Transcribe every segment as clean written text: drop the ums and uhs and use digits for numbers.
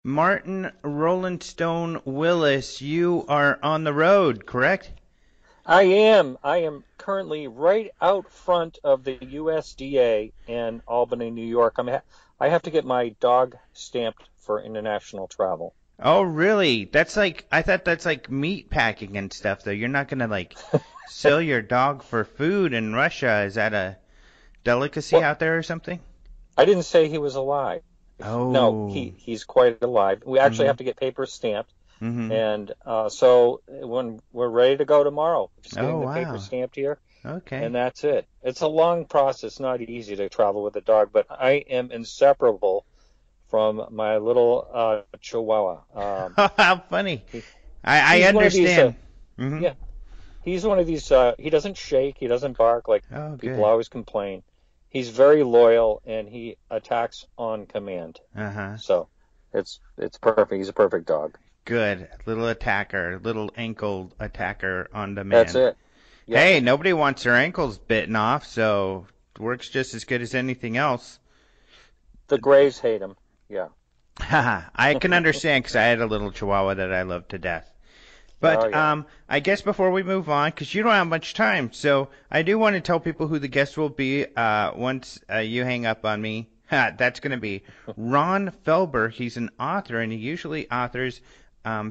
Martin Rolling Stone Willis, you are on the road, correct? I am. I am currently right out front of the USDA in Albany, New York. I have to get my dog stamped for international travel. Oh, really? I thought that's like meat packing and stuff, though. You're not gonna sell your dog for food in Russia. Is that a delicacy Well, out there or something? I didn't say he was alive. No, Oh, he's quite alive. We actually mm-hmm, have to get papers stamped, mm-hmm. and so when we're ready to go tomorrow, just Oh, getting the papers wow. stamped here, and Okay. that's it. It's a long process, not easy to travel with a dog, but I am inseparable from my little Chihuahua. How funny. He, I he's one of these. understand. Mm-hmm. Yeah, he's one of these. He doesn't shake. He doesn't bark like Oh, people good. always complain. He's very loyal and he attacks on command. Uh-huh. So it's perfect. He's a perfect dog. Good. Little attacker, little ankle attacker on That's demand. it. Yep. Hey, nobody wants their ankles bitten off, so it works just as good as anything else. The Grays hate him. Yeah. Haha, I can understand because I had a little chihuahua that I loved to death. Oh But yeah. I guess before we move on, because you don't have much time, so I do want to tell people who the guest will be once you hang up on me. That's going to be Ron Felber. He's an author, and he usually authors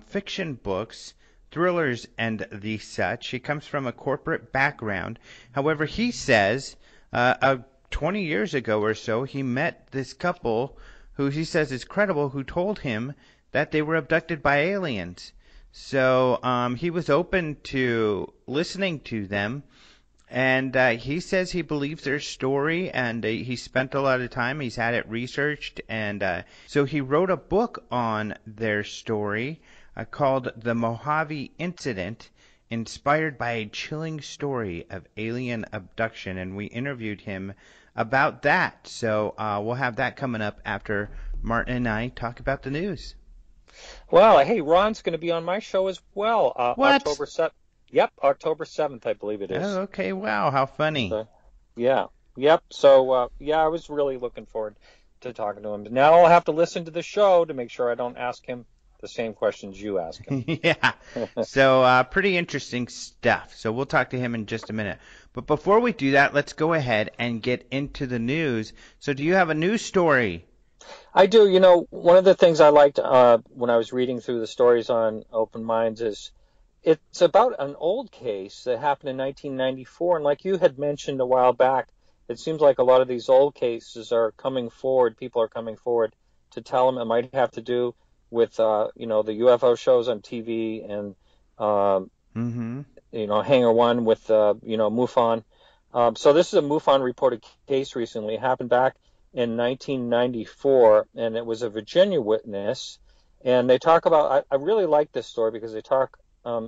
fiction books, thrillers, and the such. He comes from a corporate background. However, he says 20 years ago or so, he met this couple who he says is credible, who told him that they were abducted by aliens. So he was open to listening to them, and he says he believes their story, and he spent a lot of time. He's had it researched, and so he wrote a book on their story called The Mohave Incident, inspired by a chilling story of alien abduction, and we interviewed him about that. So we'll have that coming up after Martin and I talk about the news. Well, hey, Ron's going to be on my show as well. What? October 7th. Yep, October 7th, I believe it is. Oh, okay. Wow, how funny. So, yeah. Yep. So, yeah, I was really looking forward to talking to him. Now I'll have to listen to the show to make sure I don't ask him the same questions you ask him. Yeah. So, pretty interesting stuff. So, we'll talk to him in just a minute. But before we do that, let's go ahead and get into the news. So, do you have a news story? I do. One of the things I liked when I was reading through the stories on Open Minds is it's about an old case that happened in 1994. And like you had mentioned a while back, it seems like a lot of these old cases are coming forward. People are coming forward to tell them. It might have to do with, the UFO shows on TV and, um, Mm-hmm. Hangar One with, MUFON. So this is a MUFON reported case recently. It happened back in 1994, and it was a Virginia witness. And they talk about, I really like this story because they talk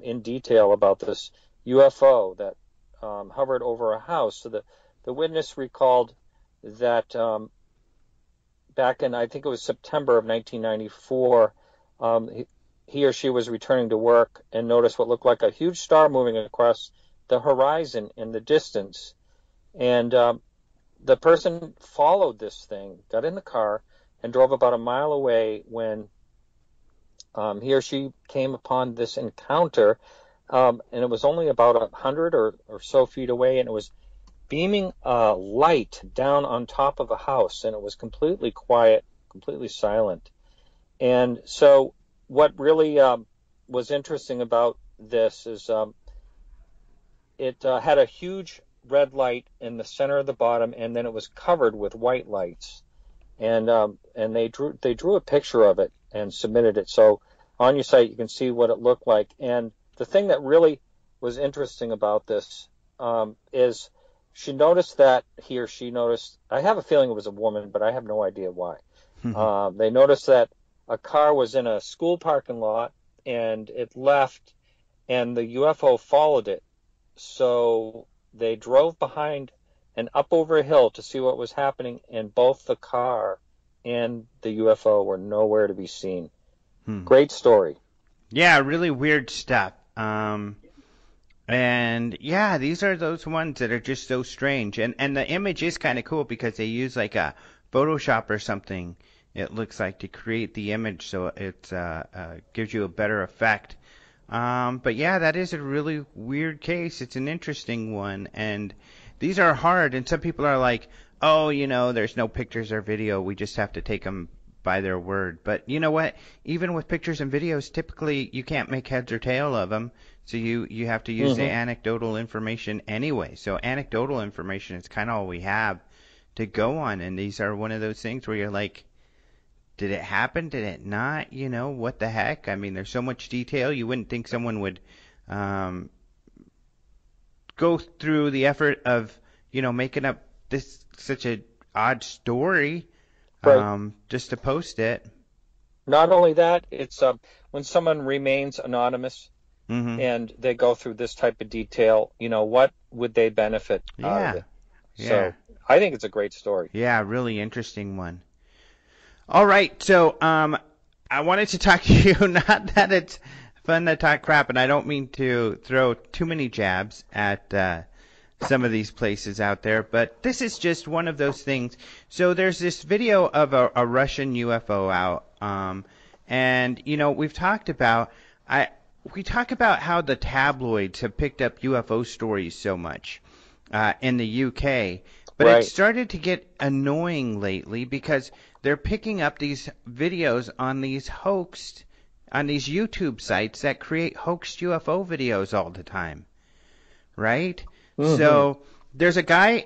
in detail about this UFO that hovered over a house. So the witness recalled that back in, I think it was September of 1994, he or she was returning to work and noticed what looked like a huge star moving across the horizon in the distance. And the person followed this thing, got in the car, and drove about a mile away when he or she came upon this encounter. And it was only about 100 or so feet away, and it was beaming light down on top of a house, and it was completely quiet, completely silent. And so what really was interesting about this is it had a huge red light in the center of the bottom, and then it was covered with white lights. And they drew a picture of it and submitted it. So on your site you can see what it looked like. And the thing that really was interesting about this is he or she noticed. I have a feeling it was a woman, but I have no idea why. They noticed that a car was in a school parking lot and it left, and the UFO followed it. So they drove behind and up over a hill to see what was happening, and both the car and the UFO were nowhere to be seen. Hmm. Great story. Yeah, really weird stuff. And yeah, these are those ones that are just so strange. And the image is kind of cool because they use like a Photoshop or something it looks like, to create the image so it gives you a better effect. But yeah, that is a really weird case. It's an interesting one, and these are hard. And some people are like, oh, there's no pictures or video. We just have to take them by their word. But you know what? Even with pictures and videos, typically you can't make heads or tail of them. So you have to use the anecdotal information anyway. So anecdotal information is kind of all we have to go on. And these are one of those things where you're like, did it happen? Did it not? What the heck? I mean, there's so much detail. You wouldn't think someone would go through the effort of, making up this such a odd story Right. just to post it. Not only that, it's when someone remains anonymous Hmm. and they go through this type of detail, what would they benefit out of Yeah, it? yeah, So I think it's a great story. yeah. Really interesting one. All right, so I wanted to talk to you. Not that it's fun to talk crap, and I don't mean to throw too many jabs at some of these places out there, but this is just one of those things. So there's this video of a Russian UFO out, and we've talked about we talk about how the tabloids have picked up UFO stories so much in the UK, but it Right. started to get annoying lately because they're picking up these videos on these YouTube sites that create hoaxed UFO videos all the time, right? Hmm. So there's a guy,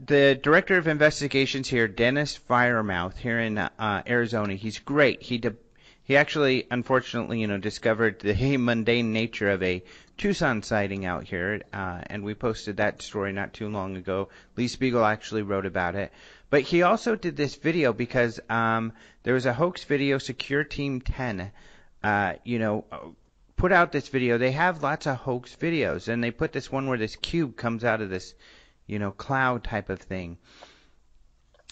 the director of investigations here, Dennis Firemouth, here in Arizona. He's great. He actually, unfortunately, discovered the mundane nature of a Tucson sighting out here, and we posted that story not too long ago. Lee Spiegel actually wrote about it. But he also did this video because there was a hoax video, Secure Team 10, uh, you know, put out this video. They have lots of hoax videos, and they put this one where this cube comes out of this, cloud type of thing.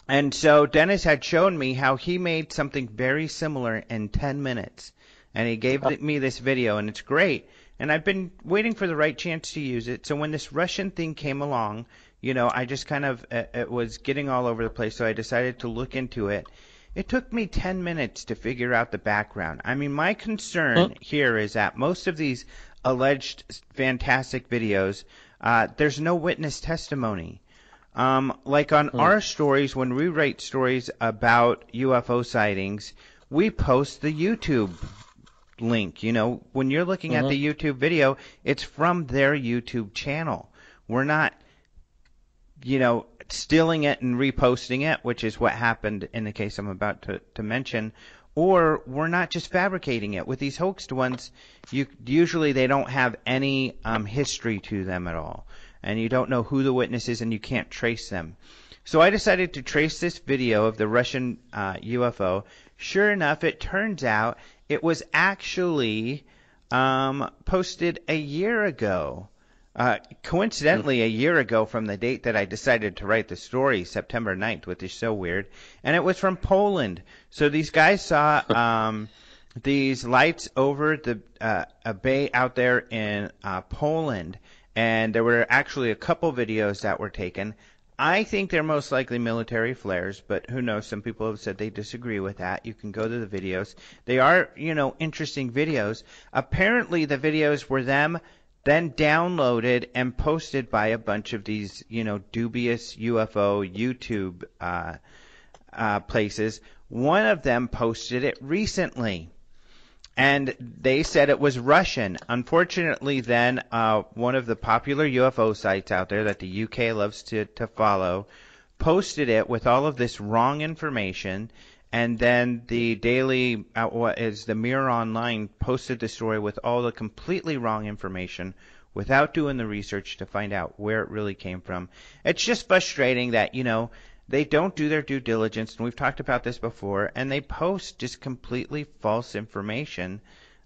And so Dennis had shown me how he made something very similar in 10 minutes. And he gave me this video, and it's great. And I've been waiting for the right chance to use it. So when this Russian thing came along, I just kind of, it was getting all over the place, so I decided to look into it. It took me 10 minutes to figure out the background. I mean, my concern here is that most of these alleged fantastic videos, there's no witness testimony. Like on our stories, when we write stories about UFO sightings, we post the YouTube link. When you're looking at the YouTube video, it's from their YouTube channel. We're not, stealing it and reposting it, which is what happened in the case I'm about to mention. Or we're not just fabricating it. With these hoaxed ones, usually they don't have any history to them at all. And you don't know who the witness is, and you can't trace them. So I decided to trace this video of the Russian UFO. Sure enough, it turns out it was actually posted a year ago. Coincidentally, a year ago from the date that I decided to write the story, September 9th, which is so weird. And it was from Poland. So these guys saw these lights over a bay out there in Poland. And there were actually a couple videos that were taken. I think they're most likely military flares, but who knows? Some people have said they disagree with that. You can go to the videos. They are, interesting videos. Apparently, the videos were them then downloaded and posted by a bunch of these, dubious UFO YouTube places. One of them posted it recently. And they said it was Russian. Unfortunately, then, one of the popular UFO sites out there that the UK loves to follow posted it with all of this wrong information. And then the daily, what is the Mirror Online, posted the story with all the completely wrong information without doing the research to find out where it really came from. It's just frustrating that, they don't do their due diligence, and we've talked about this before, and they post just completely false information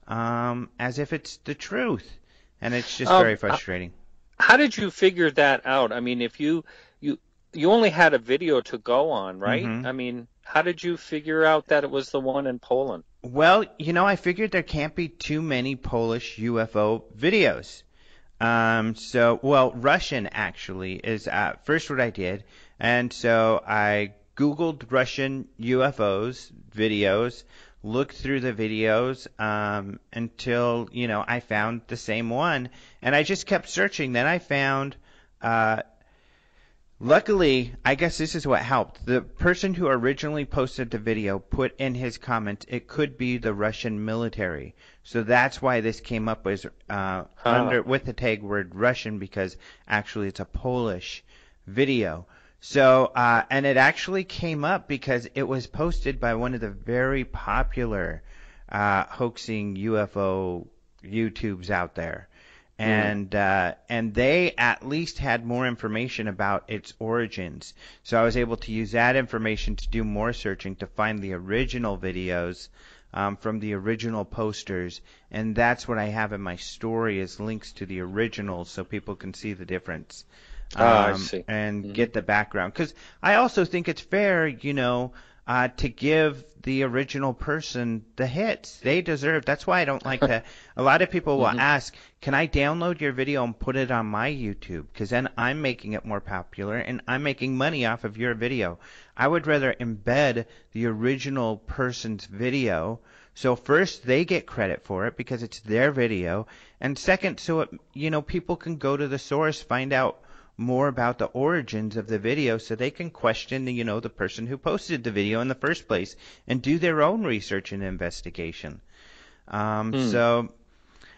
as if it's the truth. And it's just very frustrating. How did you figure that out? I mean, if you only had a video to go on, right? Hmm. I mean, how did you figure out that it was the one in Poland? Well, I figured there can't be too many Polish UFO videos. Russian actually is first what I did. And so I Googled Russian UFOs videos, looked through the videos until, I found the same one. And I just kept searching. Then I found, luckily, I guess this is what helped. The person who originally posted the video put in his comments it could be the Russian military. So that's why this came up as with the tag word Russian, because actually it's a Polish video. So, and it actually came up because it was posted by one of the very popular hoaxing UFO YouTubes out there. And they at least had more information about its origins. So I was able to use that information to do more searching to find the original videos from the original posters. And that's what I have in my story is links to the originals so people can see the difference. I see. And get the background. Because I also think it's fair, to give the original person the hits. They deserve. That's why I don't like to. A lot of people will ask, can I download your video and put it on my YouTube? Because then I'm making it more popular and I'm making money off of your video. I would rather embed the original person's video. So first, they get credit for it because it's their video. And second, so it, people can go to the source, find out more about the origins of the video so they can question the person who posted the video in the first place and do their own research and investigation. So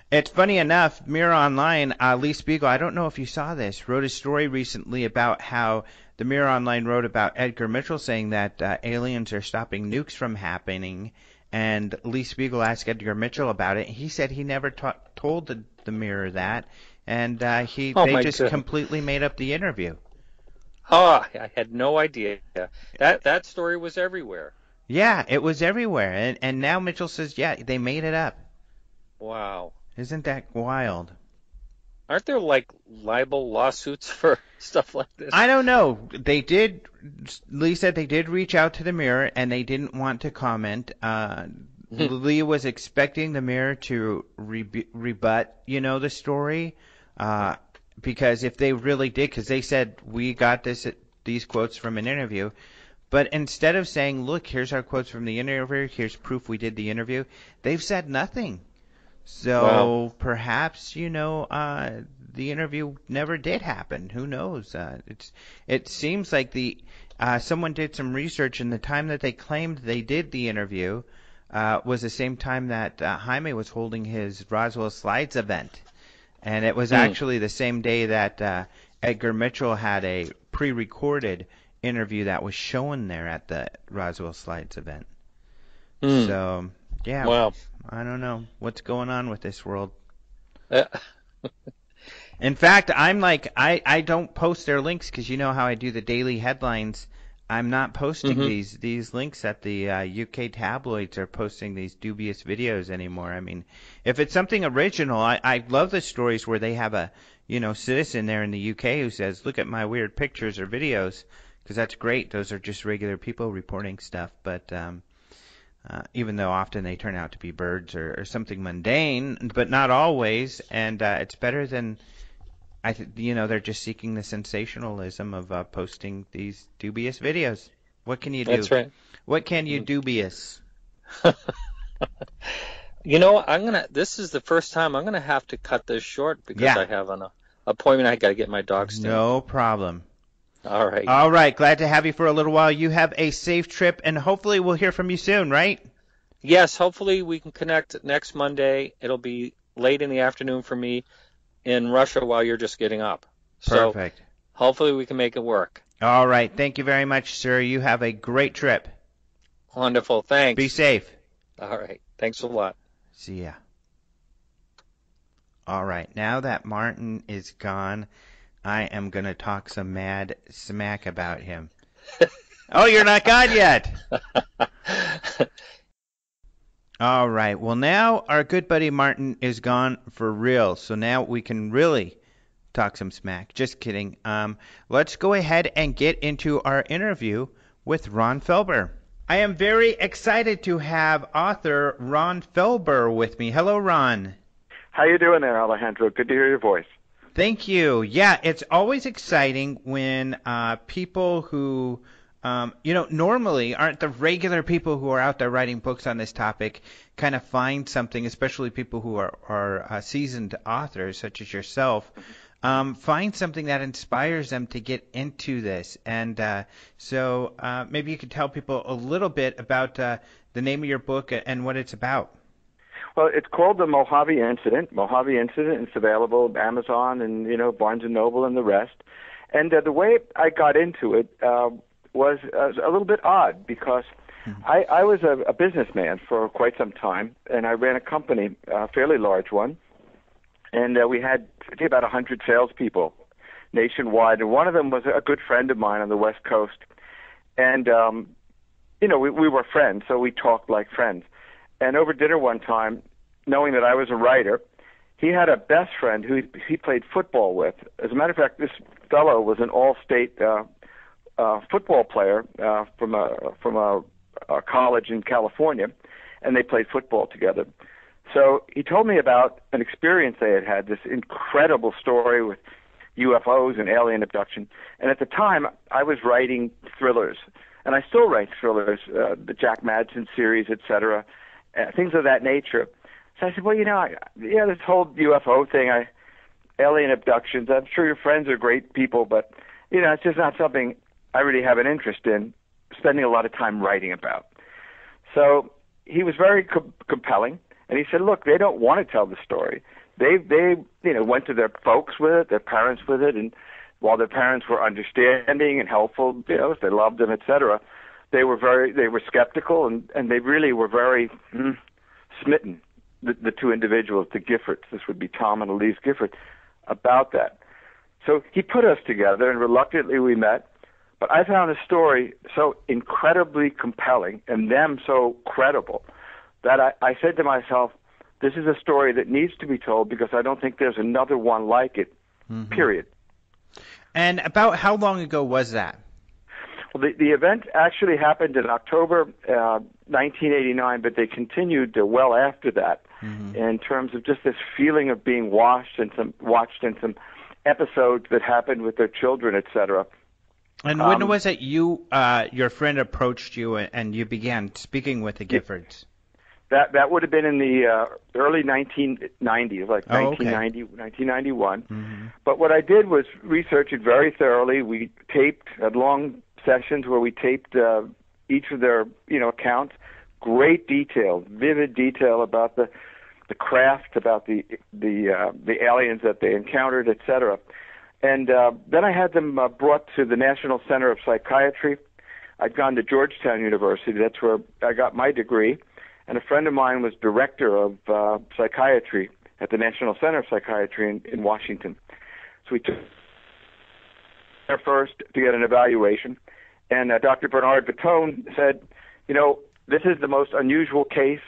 it's funny enough, Mirror Online, Lee Spiegel, I don't know if you saw this, wrote a story recently about how the Mirror Online wrote about Edgar Mitchell saying that aliens are stopping nukes from happening, and Lee Spiegel asked Edgar Mitchell about it. He said he never told the Mirror that. And they just completely made up the interview. Oh, I had no idea. That story was everywhere. Yeah, it was everywhere. And now Mitchell says, yeah, they made it up. Wow. Isn't that wild? Aren't there, libel lawsuits for stuff like this? I don't know. Lee said they did reach out to the Mirror, and they didn't want to comment. Lee was expecting the Mirror to rebut, the story. Because if they really did, because they said we got these quotes from an interview, but instead of saying, look, here's our quotes from the interview, here's proof we did the interview, they've said nothing. So perhaps, the interview never did happen. Who knows? It seems like someone did some research, and the time that they claimed they did the interview was the same time that Jaime was holding his Roswell Slides event. And it was actually the same day that Edgar Mitchell had a pre-recorded interview that was shown there at the Roswell Slides event. So, yeah, wow. I don't know what's going on with this world. In fact, I'm I don't post their links because you know how I do the daily headlines. I'm not posting these links that the UK tabloids are posting these dubious videos anymore. I mean, if it's something original, I love the stories where they have a citizen there in the UK who says, "Look at my weird pictures or videos," because that's great. Those are just regular people reporting stuff. But even though often they turn out to be birds or something mundane, but not always, and it's better than. They're just seeking the sensationalism of posting these dubious videos. What can you do? That's right. What can you dubious? This is the first time I'm gonna have to cut this short because I have an appointment. I got to get my dog stand. No problem. All right. All right. Glad to have you for a little while. You have a safe trip, and hopefully we'll hear from you soon, right? Yes. Hopefully we can connect next Monday. It'll be late in the afternoon for me in Russia while you're just getting up. Perfect. So hopefully we can make it work. All right. Thank you very much, sir. You have a great trip. Wonderful. Thanks. Be safe. All right. Thanks a lot. See ya. All right. Now that Martin is gone, I am going to talk some mad smack about him. Oh, you're not gone yet. All right. Well, now our good buddy Martin is gone for real. So now we can really talk some smack. Just kidding. Let's go ahead and get into our interview with Ron Felber. I am very excited to have author Ron Felber with me. Hello, Ron. How you doing there, Alejandro? Good to hear your voice. Thank you. Yeah, it's always exciting when people who Normally, aren't the regular people who are out there writing books on this topic kind of find something, especially people who are seasoned authors such as yourself, find something that inspires them to get into this? And so maybe you could tell people a little bit about the name of your book and what it's about. Well, it's called the Mohave Incident. Mohave Incident. It's available at Amazon and Barnes and Noble and the rest. And the way I got into it was a little bit odd because I was a businessman for quite some time, and I ran a company, a fairly large one, and we had about 100 salespeople nationwide, and one of them was a good friend of mine on the West Coast, and we were friends, so we talked like friends. And over dinner one time, knowing that I was a writer, he had a best friend who he played football with. As a matter of fact, this fellow was an all-state football player from a college in California, and they played football together. So he told me about an experience they had, this incredible story with UFOs and alien abduction. And at the time, I was writing thrillers, and I still write thrillers, the Jack Madsen series, etc., things of that nature. So I said, well, this whole UFO thing, alien abductions, I'm sure your friends are great people, but, it's just not something I really have an interest in spending a lot of time writing about. So he was very compelling, and he said, look, they don't want to tell the story. They went to their folks with it, their parents with it, and while their parents were understanding and helpful, if they loved them, etc., they were skeptical, and they really were very smitten, the two individuals, the Giffords, this would be Tom and Elise Gifford, about that. So he put us together, and reluctantly we met. But I found the story so incredibly compelling and them so credible that I said to myself, this is a story that needs to be told because I don't think there's another one like it, period. And about how long ago was that? Well, the event actually happened in October 1989, but they continued well after that in terms of just this feeling of being watched in some episodes that happened with their children, etc. And when was it your friend approached you and you began speaking with the Giffords? That would have been in the early 1990s, like 1990, 1991. Mm-hmm. But what I did was research it very thoroughly. We had long sessions where we taped each of their accounts, great detail, vivid detail about the craft, about the aliens that they encountered, etc. And then I had them brought to the National Center of Psychiatry. I'd gone to Georgetown University. That's where I got my degree. And a friend of mine was director of psychiatry at the National Center of Psychiatry in Washington. So we took there first to get an evaluation. And Dr. Bernard Battone said, this is the most unusual case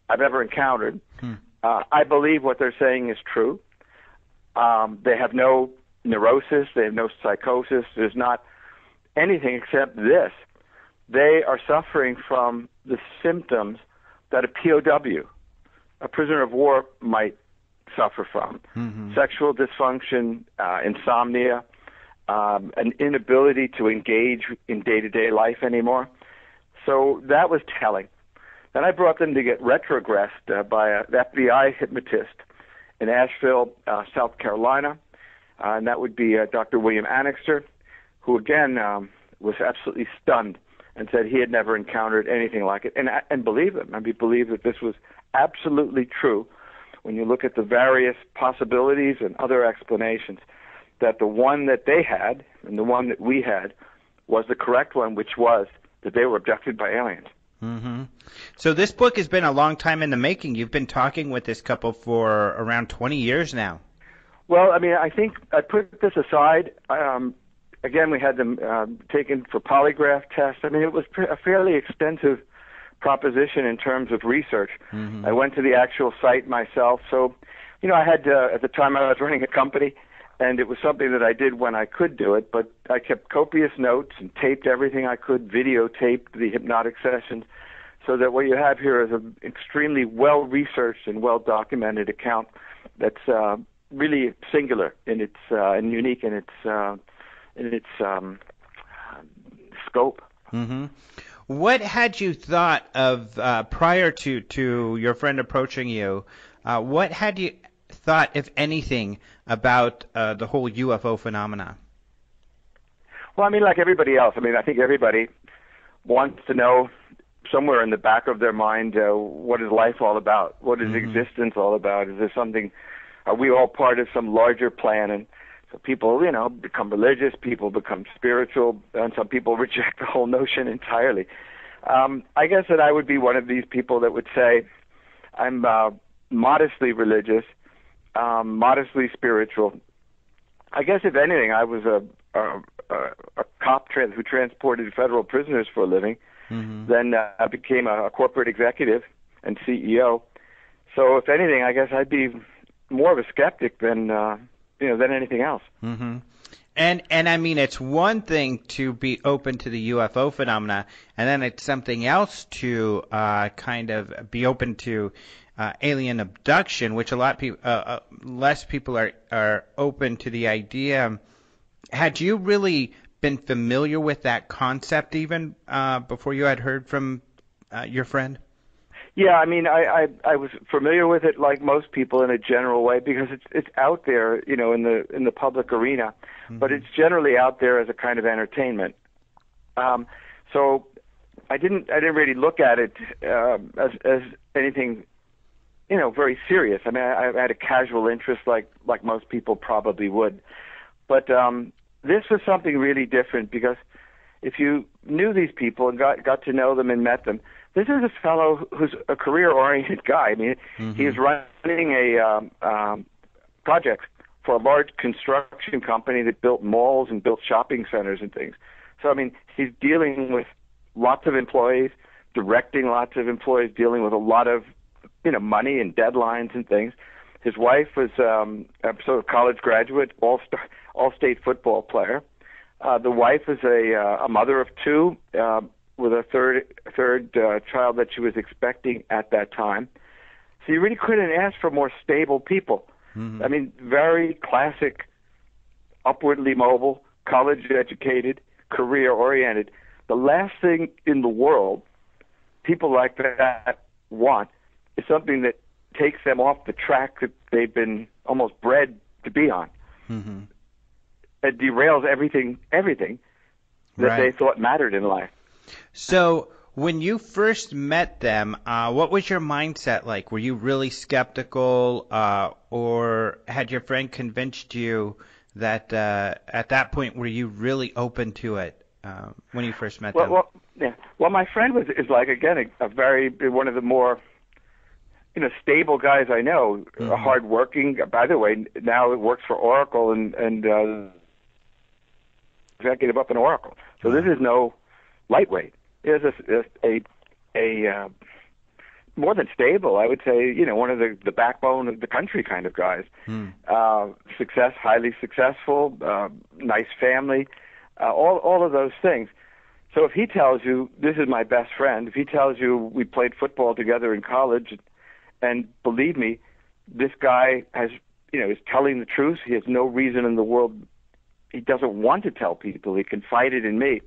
I've ever encountered. I believe what they're saying is true. They have no neurosis. They have no psychosis. There's not anything except this. They are suffering from the symptoms that a POW, a prisoner of war, might suffer from. Sexual dysfunction, insomnia, an inability to engage in day-to-day life anymore. So that was telling. Then I brought them to get retrogressed by an FBI hypnotist in Asheville, South Carolina, and that would be Dr. William Annixter, who again was absolutely stunned and said he had never encountered anything like it, and believe him. Believe that this was absolutely true when you look at the various possibilities and other explanations, that the one that they had and the one that we had was the correct one, which was that they were abducted by aliens. So this book has been a long time in the making. You've been talking with this couple for around 20 years now. Well, I think I put this aside. Again, we had them taken for polygraph tests. It was a fairly extensive proposition in terms of research. I went to the actual site myself. So, I had, at the time I was running a company, and it was something that I did when I could do it, but I kept copious notes and taped everything I could, videotaped the hypnotic sessions, so that what you have here is an extremely well-researched and well-documented account that's really singular in its and unique in its scope. Mm-hmm. What had you thought of prior to your friend approaching you? What had you thought, if anything, about the whole UFO phenomena? Well, I mean, like everybody else, I mean, I think everybody wants to know somewhere in the back of their mind, what is life all about? What is existence all about? Is there something, are we all part of some larger plan? And so people, become religious, people become spiritual, and some people reject the whole notion entirely. I guess that I would be one of these people that would say I'm modestly religious, modestly spiritual. I guess if anything, I was a cop who transported federal prisoners for a living. Then I became a corporate executive and CEO. So if anything, I guess I'd be more of a skeptic than anything else. Mm-hmm. And I mean, it's one thing to be open to the UFO phenomena, and then it's something else to kind of be open to alien abduction, which a lot of people, less people are open to the idea. Had you really been familiar with that concept even before you had heard from your friend? Yeah, I mean, I was familiar with it like most people in a general way because it's out there, in the public arena, but it's generally out there as a kind of entertainment. So I didn't really look at it as anything, very serious. I mean, I had a casual interest like most people probably would, but this was something really different because if you knew these people and got to know them and met them, this is a fellow who's a career-oriented guy. I mean, he's running a project for a large construction company that built malls and built shopping centers and things. So, I mean, he's dealing with lots of employees, directing lots of employees, dealing with a lot of, money and deadlines and things. His wife was a sort of college graduate, all-state football player. The wife is a mother of two with a third child that she was expecting at that time. So you really couldn't ask for more stable people. I mean, very classic, upwardly mobile, college-educated, career-oriented. The last thing in the world people like that want is something that takes them off the track that they've been almost bred to be on. It derails everything that they thought mattered in life. So when you first met them, what was your mindset like? Were you really skeptical, or had your friend convinced you that at that point were you really open to it when you first met them? Well, my friend is like, again, a very one of the more stable guys I know, hardworking. By the way, now it works for Oracle and executive up in Oracle. So this is no lightweight. It is a more than stable, I would say, one of the backbone of the country kind of guys. Highly successful, nice family, all of those things. So if he tells you this is my best friend, if he tells you we played football together in college, and believe me, this guy is telling the truth. He has no reason in the world. He doesn't want to tell people. He confided in me.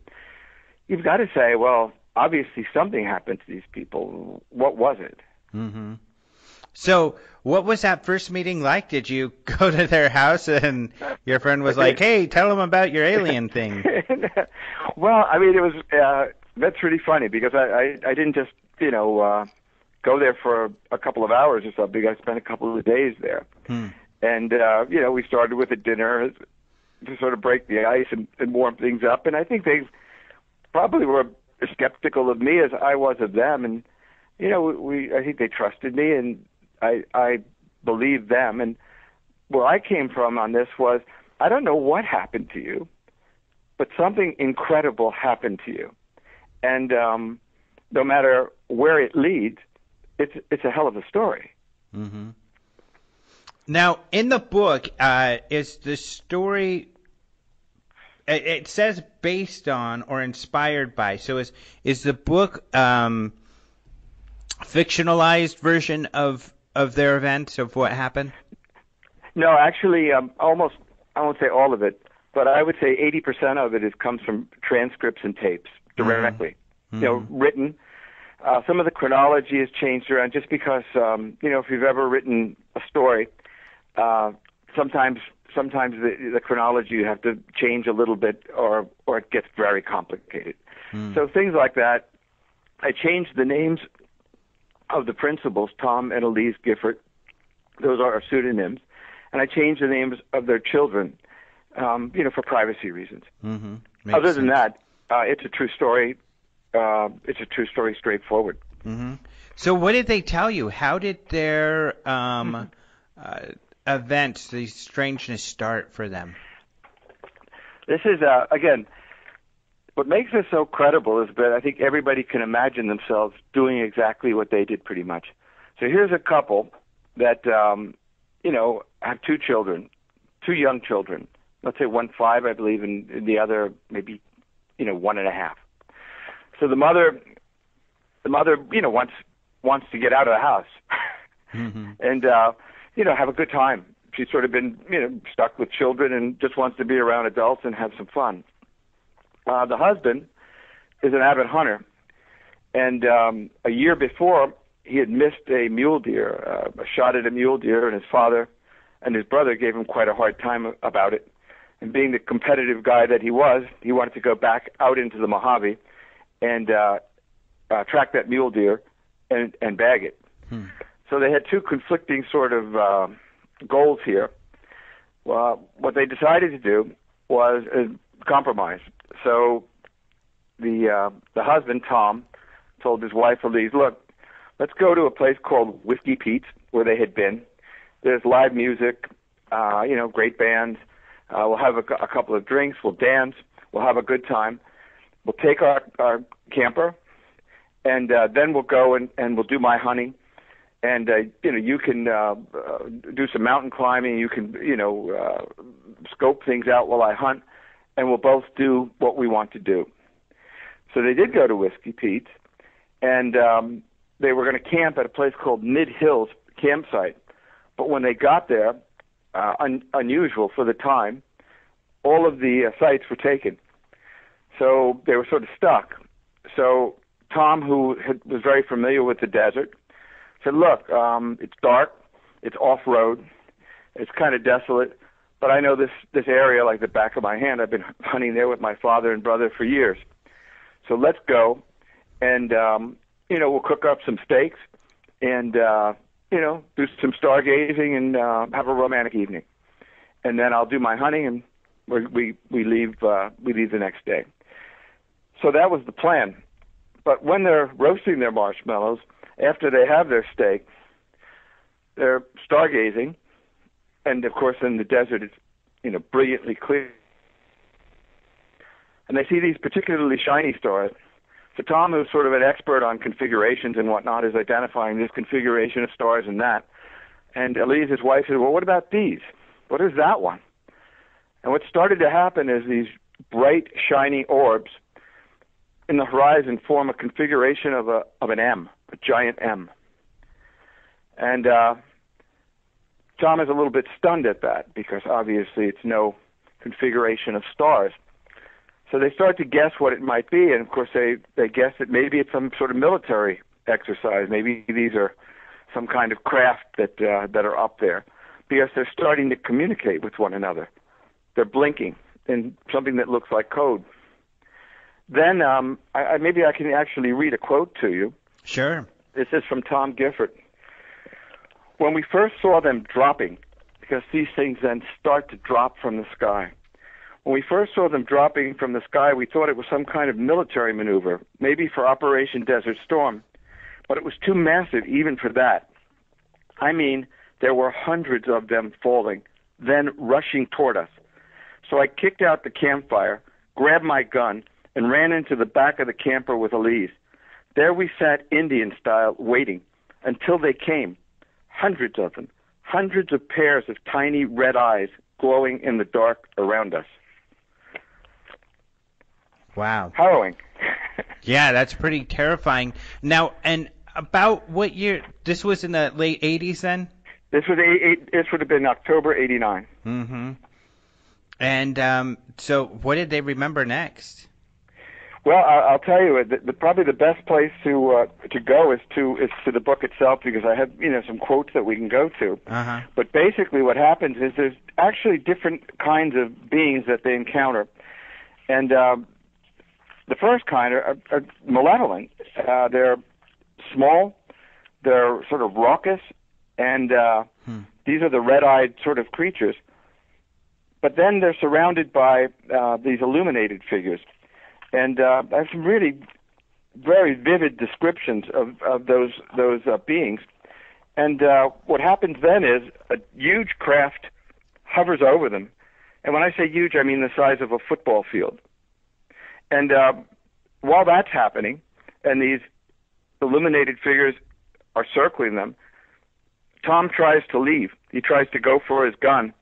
You've got to say, well, obviously something happened to these people. What was it? So what was that first meeting like? Did you go to their house and your friend was like, hey, tell them about your alien thing? Well, I mean, it was that's really funny because I didn't just, go there for a couple of hours or something. I spent a couple of days there. And, we started with a dinner to sort of break the ice and warm things up. And I think they probably were as skeptical of me as I was of them. And, I think they trusted me and I believed them. And where I came from on this was, I don't know what happened to you, but something incredible happened to you. And no matter where it leads, it's a hell of a story. Now, in the book, is the story? It says based on or inspired by. So is the book fictionalized version of their events of what happened? No, actually, almost. I won't say all of it, but I would say 80% of it comes from transcripts and tapes. directly, written. Some of the chronology has changed around just because, if you've ever written a story, sometimes the chronology you have to change a little bit or it gets very complicated. So things like that. I changed the names of the principals, Tom and Elise Gifford. Those are our pseudonyms. And I changed the names of their children, for privacy reasons. Other than that, it's a true story. It's a true story, straightforward. So what did they tell you? How did their events, the strangeness, start for them? This is, again, what makes this so credible is that I think everybody can imagine themselves doing exactly what they did pretty much. So here's a couple that, have two children, two young children. Let's say one 5, I believe, and the other maybe, 1.5. So the mother, wants to get out of the house and, have a good time. She's sort of been, stuck with children and just wants to be around adults and have some fun. The husband is an avid hunter, and a year before, he had missed a mule deer, a shot at a mule deer, and his father and his brother gave him quite a hard time about it. And being the competitive guy that he was, he wanted to go back out into the Mohave and track that mule deer and bag it. So they had two conflicting sort of goals here. Well, what they decided to do was compromise. So the husband, Tom, told his wife, Elise, look, let's go to a place called Whiskey Pete's where they had been. There's live music, great bands. We'll have a couple of drinks. We'll dance. We'll have a good time. We'll take our camper, and then we'll go and we'll do my hunting. And, you can do some mountain climbing. You can, scope things out while I hunt. And we'll both do what we want to do. So they did go to Whiskey Pete's, and they were going to camp at a place called Mid Hills Campsite. But when they got there, unusual for the time, all of the sites were taken. So they were sort of stuck. So Tom, who was very familiar with the desert, said, look, it's dark, it's off-road, it's kind of desolate, but I know this area like the back of my hand. I've been hunting there with my father and brother for years. So let's go, and, we'll cook up some steaks and, do some stargazing and have a romantic evening. And then I'll do my hunting, and we leave the next day. So that was the plan. But when they're roasting their marshmallows, after they have their steak, they're stargazing, and of course in the desert it's brilliantly clear, and they see these particularly shiny stars. So Tom, who's sort of an expert on configurations and whatnot, is identifying this configuration of stars and that. And Elise, his wife, said, well, what about these? What is that one? And what started to happen is these bright, shiny orbs in the horizon form a configuration of an M, a giant M. And Tom is a little bit stunned at that because obviously it's no configuration of stars. So they start to guess what it might be, and of course they guess that maybe it's some sort of military exercise. Maybe these are some kind of craft that are up there, because they're starting to communicate with one another. They're blinking in something that looks like code. Then maybe I can actually read a quote to you. Sure. This is from Tom Gifford. When we first saw them dropping, because these things then start to drop from the sky. When we first saw them dropping from the sky, we thought it was some kind of military maneuver, maybe for Operation Desert Storm, but it was too massive even for that. I mean, there were hundreds of them falling, then rushing toward us. So I kicked out the campfire, grabbed my gun, and ran into the back of the camper with Elise. There we sat Indian style, waiting, until they came. Hundreds of them, hundreds of pairs of tiny red eyes glowing in the dark around us. Wow. Harrowing. Yeah, that's pretty terrifying. Now, and about what year? This was in the late 80s then? This would have been October 89. Mm-hmm. And so what did they remember next? Well, I'll tell you, probably the best place to go is to the book itself, because I have some quotes that we can go to. Uh-huh. But basically, what happens is there's actually different kinds of beings that they encounter, and the first kind are malevolent. They're small, they're sort of raucous, and these are the red-eyed sort of creatures. But then they're surrounded by these illuminated figures. And I have some really very vivid descriptions of those beings. And what happens then is a huge craft hovers over them. And when I say huge, I mean the size of a football field. And while that's happening, and these illuminated figures are circling them, Tom tries to leave. He tries to go for his gun,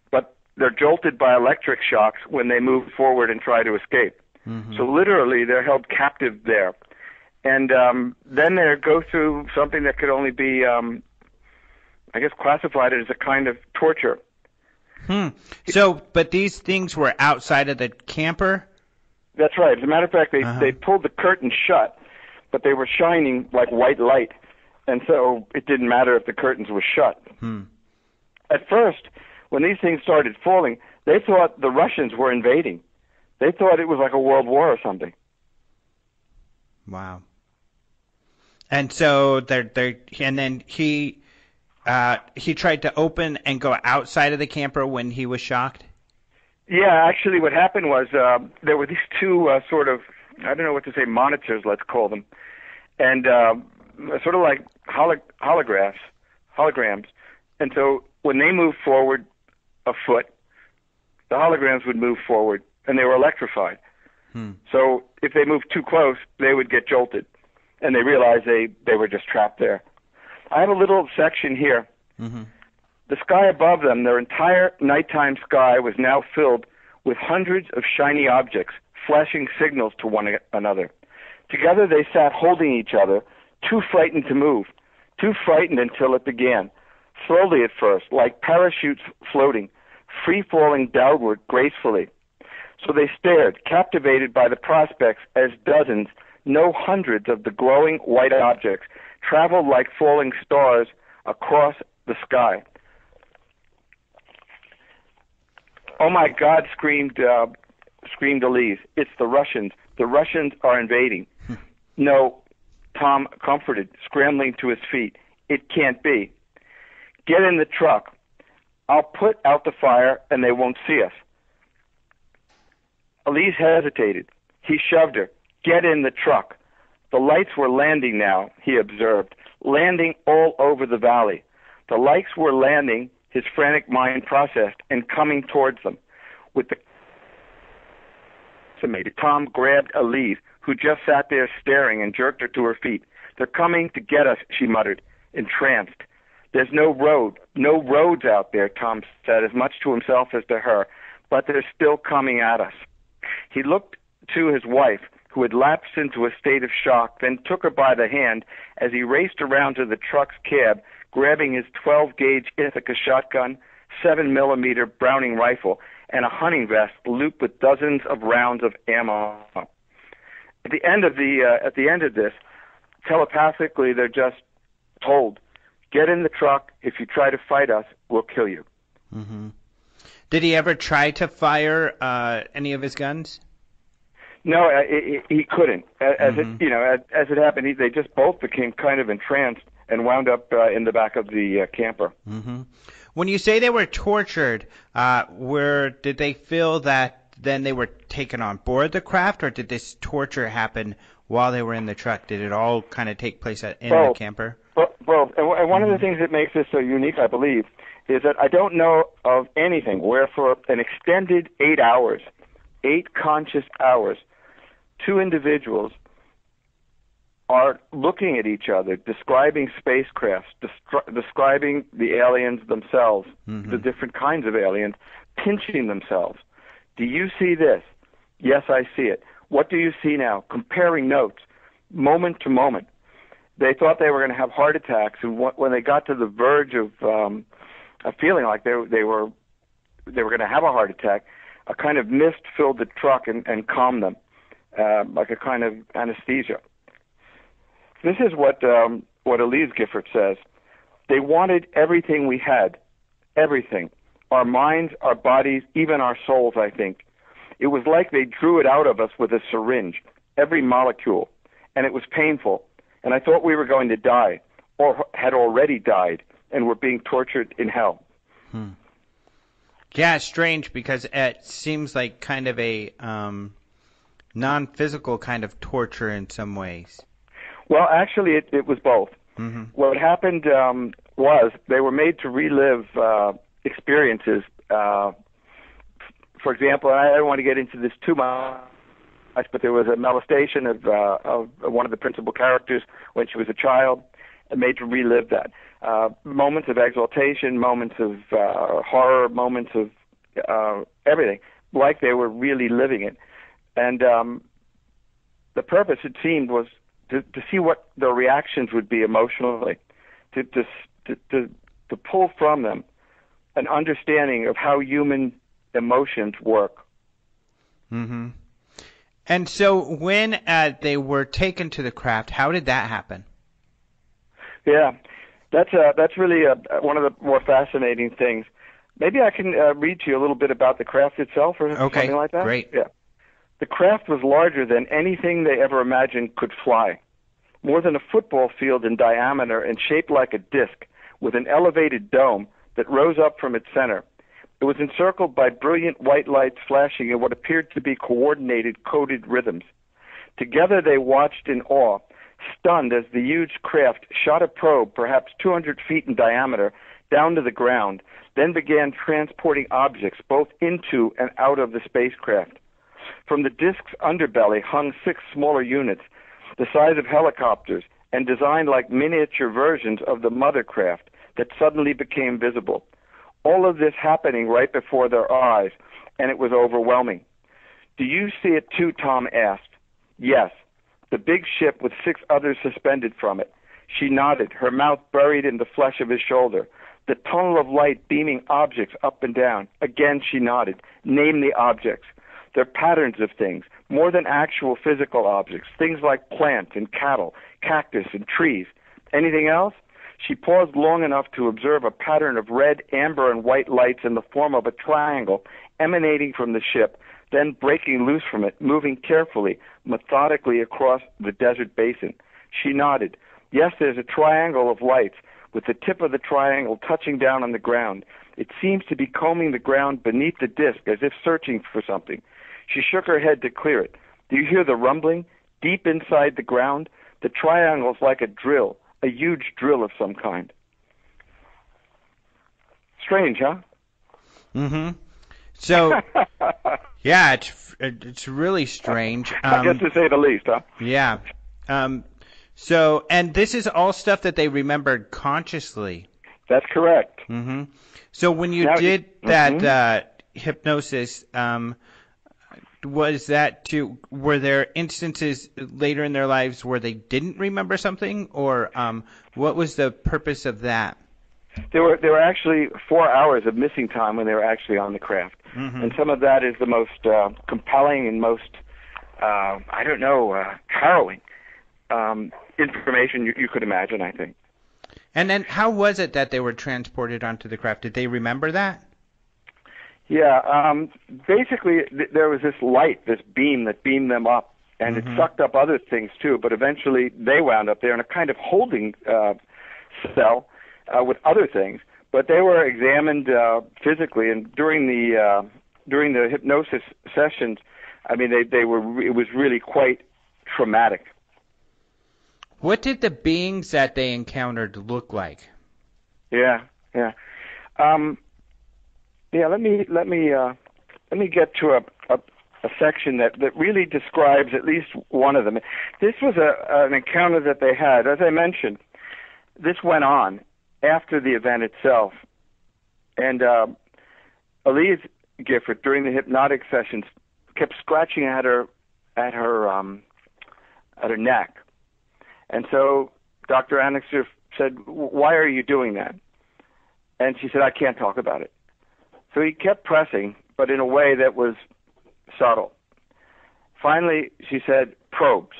but they're jolted by electric shocks when they move forward and try to escape. Mm-hmm. So literally, they're held captive there. And then they go through something that could only be, I guess, classified as a kind of torture. So, but these things were outside of the camper? That's right. As a matter of fact, they pulled the curtain shut, but they were shining like white light. And so it didn't matter if the curtains were shut. At first, when these things started falling, they thought the Russians were invading. They thought it was like a world war or something. Wow. And so and then he tried to open and go outside of the camper when he was shocked? Yeah, actually what happened was there were these two sort of, I don't know what to say, monitors, let's call them, and sort of like holograms. And so when they moved forward a foot, the holograms would move forward, and they were electrified. So if they moved too close, they would get jolted, and they realized they were just trapped there. I have a little section here. Mm-hmm. The sky above them, their entire nighttime sky, was now filled with hundreds of shiny objects, flashing signals to one another. Together they sat holding each other, too frightened to move, too frightened until it began. Slowly at first, like parachutes floating, free-falling downward gracefully. So they stared, captivated by the prospects, as dozens, no hundreds of the glowing white objects traveled like falling stars across the sky. "Oh my God," screamed Elise. "It's the Russians. The Russians are invading." "No," Tom comforted, scrambling to his feet. "It can't be." "Get in the truck. I'll put out the fire and they won't see us." Elise hesitated. He shoved her. "Get in the truck." The lights were landing now, he observed, landing all over the valley. The lights were landing, his frantic mind processed, and coming towards them. With the Tom grabbed Elise, who just sat there staring, and jerked her to her feet. "They're coming to get us," she muttered, entranced. "There's no road, no roads out there," Tom said, as much to himself as to her, "but they're still coming at us." He looked to his wife, who had lapsed into a state of shock, then took her by the hand as he raced around to the truck's cab, grabbing his 12-gauge Ithaca shotgun, 7mm Browning rifle, and a hunting vest looped with dozens of rounds of ammo. At the end of this, telepathically, they're just told, "Get in the truck. If you try to fight us, we'll kill you." Mm-hmm. Did he ever try to fire any of his guns? No, he couldn't. As it happened, they just both became kind of entranced and wound up in the back of the camper. Mm-hmm. When you say they were tortured, did they feel that then they were taken on board the craft, or did this torture happen while they were in the truck? Did it all kind of take place in the camper? Both. And one of the things that makes this so unique, I believe, is that I don't know of anything where for an extended 8 hours, 8 conscious hours, 2 individuals are looking at each other, describing spacecrafts, describing the aliens themselves, the different kinds of aliens, pinching themselves. "Do you see this?" "Yes, I see it." "What do you see now?" Comparing notes, moment to moment. They thought they were going to have heart attacks, and when they got to the verge of feeling like they were going to have a heart attack, a kind of mist filled the truck and calmed them. like a kind of anesthesia. This is what Elise Gifford says. They wanted everything we had, everything. Our minds, our bodies, even our souls, I think. It was like they drew it out of us with a syringe, every molecule, and it was painful. And I thought we were going to die, or had already died, and were being tortured in hell. Yeah, it's strange because it seems like kind of a non-physical kind of torture in some ways. Well, actually, it was both. Mm-hmm. What happened was they were made to relive experiences. For example, I don't want to get into this too much, but there was a molestation of one of the principal characters when she was a child, and made to relive that. Moments of exaltation, moments of horror, moments of everything, like they were really living it. And the purpose, it seemed, was to see what the reactions would be emotionally, to pull from them an understanding of how human emotions work. Mm-hmm. And so when they were taken to the craft, how did that happen? Yeah, that's really one of the more fascinating things. Maybe I can read to you a little bit about the craft itself or something like that. Great. Yeah. The craft was larger than anything they ever imagined could fly. More than a football field in diameter and shaped like a disc with an elevated dome that rose up from its center. It was encircled by brilliant white lights flashing in what appeared to be coordinated, coded rhythms. Together they watched in awe, stunned as the huge craft shot a probe, perhaps 200 feet in diameter, down to the ground, then began transporting objects both into and out of the spacecraft. From the disk's underbelly hung 6 smaller units, the size of helicopters, and designed like miniature versions of the mother craft that suddenly became visible. All of this happening right before their eyes, and it was overwhelming. "Do you see it too?" Tom asked. "Yes." The big ship with 6 others suspended from it. She nodded, her mouth buried in the flesh of his shoulder. The tunnel of light beaming objects up and down. Again she nodded. "Name the objects." "They're patterns of things, more than actual physical objects, things like plants and cattle, cactus and trees." "Anything else?" She paused long enough to observe a pattern of red, amber, and white lights in the form of a triangle emanating from the ship, then breaking loose from it, moving carefully, methodically across the desert basin. She nodded. "Yes, there's a triangle of lights, with the tip of the triangle touching down on the ground. It seems to be combing the ground beneath the disk as if searching for something." She shook her head to clear it. "Do you hear the rumbling? Deep inside the ground? The triangle's like a drill, a huge drill of some kind." Strange, huh? Mm-hmm. So, yeah, it's really strange. I guess to say the least, huh? Yeah. So, and this is all stuff that they remembered consciously. That's correct. Mm-hmm. So when you did that hypnosis, was that were there instances later in their lives where they didn't remember something, or what was the purpose of that? There were actually 4 hours of missing time when they were actually on the craft, and some of that is the most compelling and most harrowing information you could imagine, I think. And then how was it that they were transported onto the craft? Did they remember that? Yeah, basically there was this light, this beam that beamed them up, and it sucked up other things too, but eventually they wound up there in a kind of holding cell with other things. But they were examined physically, and during the hypnosis sessions, I mean, it was really quite traumatic. What did the beings that they encountered look like? Yeah. Let me get to a section that really describes at least one of them. This was an encounter that they had. As I mentioned, this went on after the event itself, and Elise Gifford during the hypnotic sessions kept scratching at her neck, and so Dr. Annixter said, "Why are you doing that?" And she said, "I can't talk about it." So he kept pressing, but in a way that was subtle. Finally, she said, probes.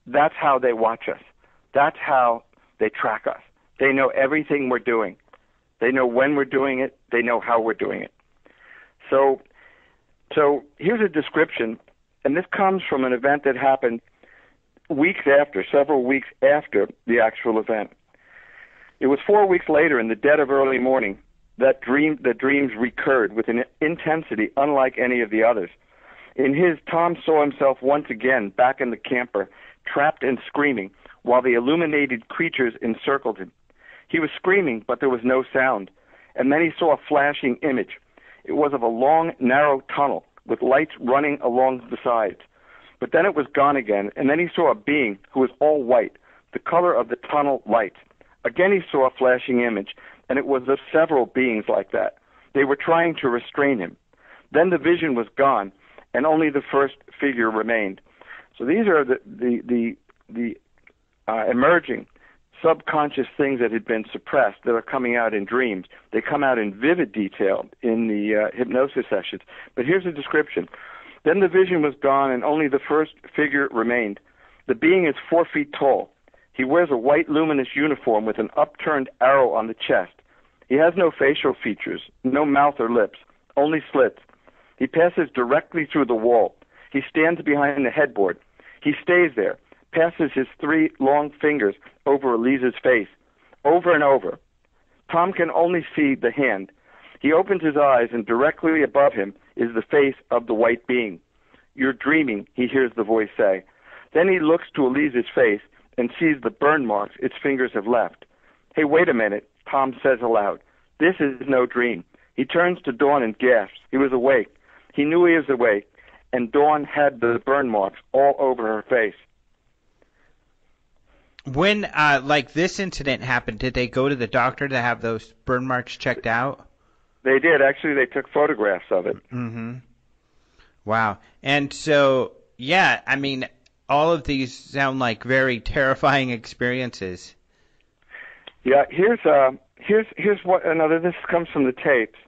That's how they watch us. That's how they track us. They know everything we're doing. They know when we're doing it. They know how we're doing it. So here's a description, and this comes from an event that happened several weeks after the actual event. It was 4 weeks later, in the dead of early morning, the dreams recurred with an intensity unlike any of the others. In his, Tom saw himself once again back in the camper, trapped and screaming, while the illuminated creatures encircled him. He was screaming, but there was no sound, and then he saw a flashing image. It was of a long, narrow tunnel with lights running along the sides. But then it was gone again, and then he saw a being who was all white, the color of the tunnel lights. Again he saw a flashing image, and it was of several beings like that. They were trying to restrain him. Then the vision was gone, and only the first figure remained. So these are the emerging subconscious things that had been suppressed that are coming out in dreams. They come out in vivid detail in the hypnosis sessions. But here's a description. Then the vision was gone, and only the first figure remained. The being is 4 feet tall. He wears a white luminous uniform with an upturned arrow on the chest. He has no facial features, no mouth or lips, only slits. He passes directly through the wall. He stands behind the headboard. He stays there, passes his 3 long fingers over Elise's face, over and over. Tom can only see the hand. He opens his eyes, and directly above him is the face of the white being. "You're dreaming," he hears the voice say. Then he looks to Elise's face and sees the burn marks its fingers have left. "Hey, wait a minute," Tom says aloud. "This is no dream." He turns to Dawn and gasps. He was awake. He knew he was awake, and Dawn had the burn marks all over her face. When, like this incident happened, did they go to the doctor to have those burn marks checked out? They did. Actually, they took photographs of it. Mm-hmm. Wow. And so, yeah, I mean, all of these sound like very terrifying experiences. Yeah, here's what another. This comes from the tapes.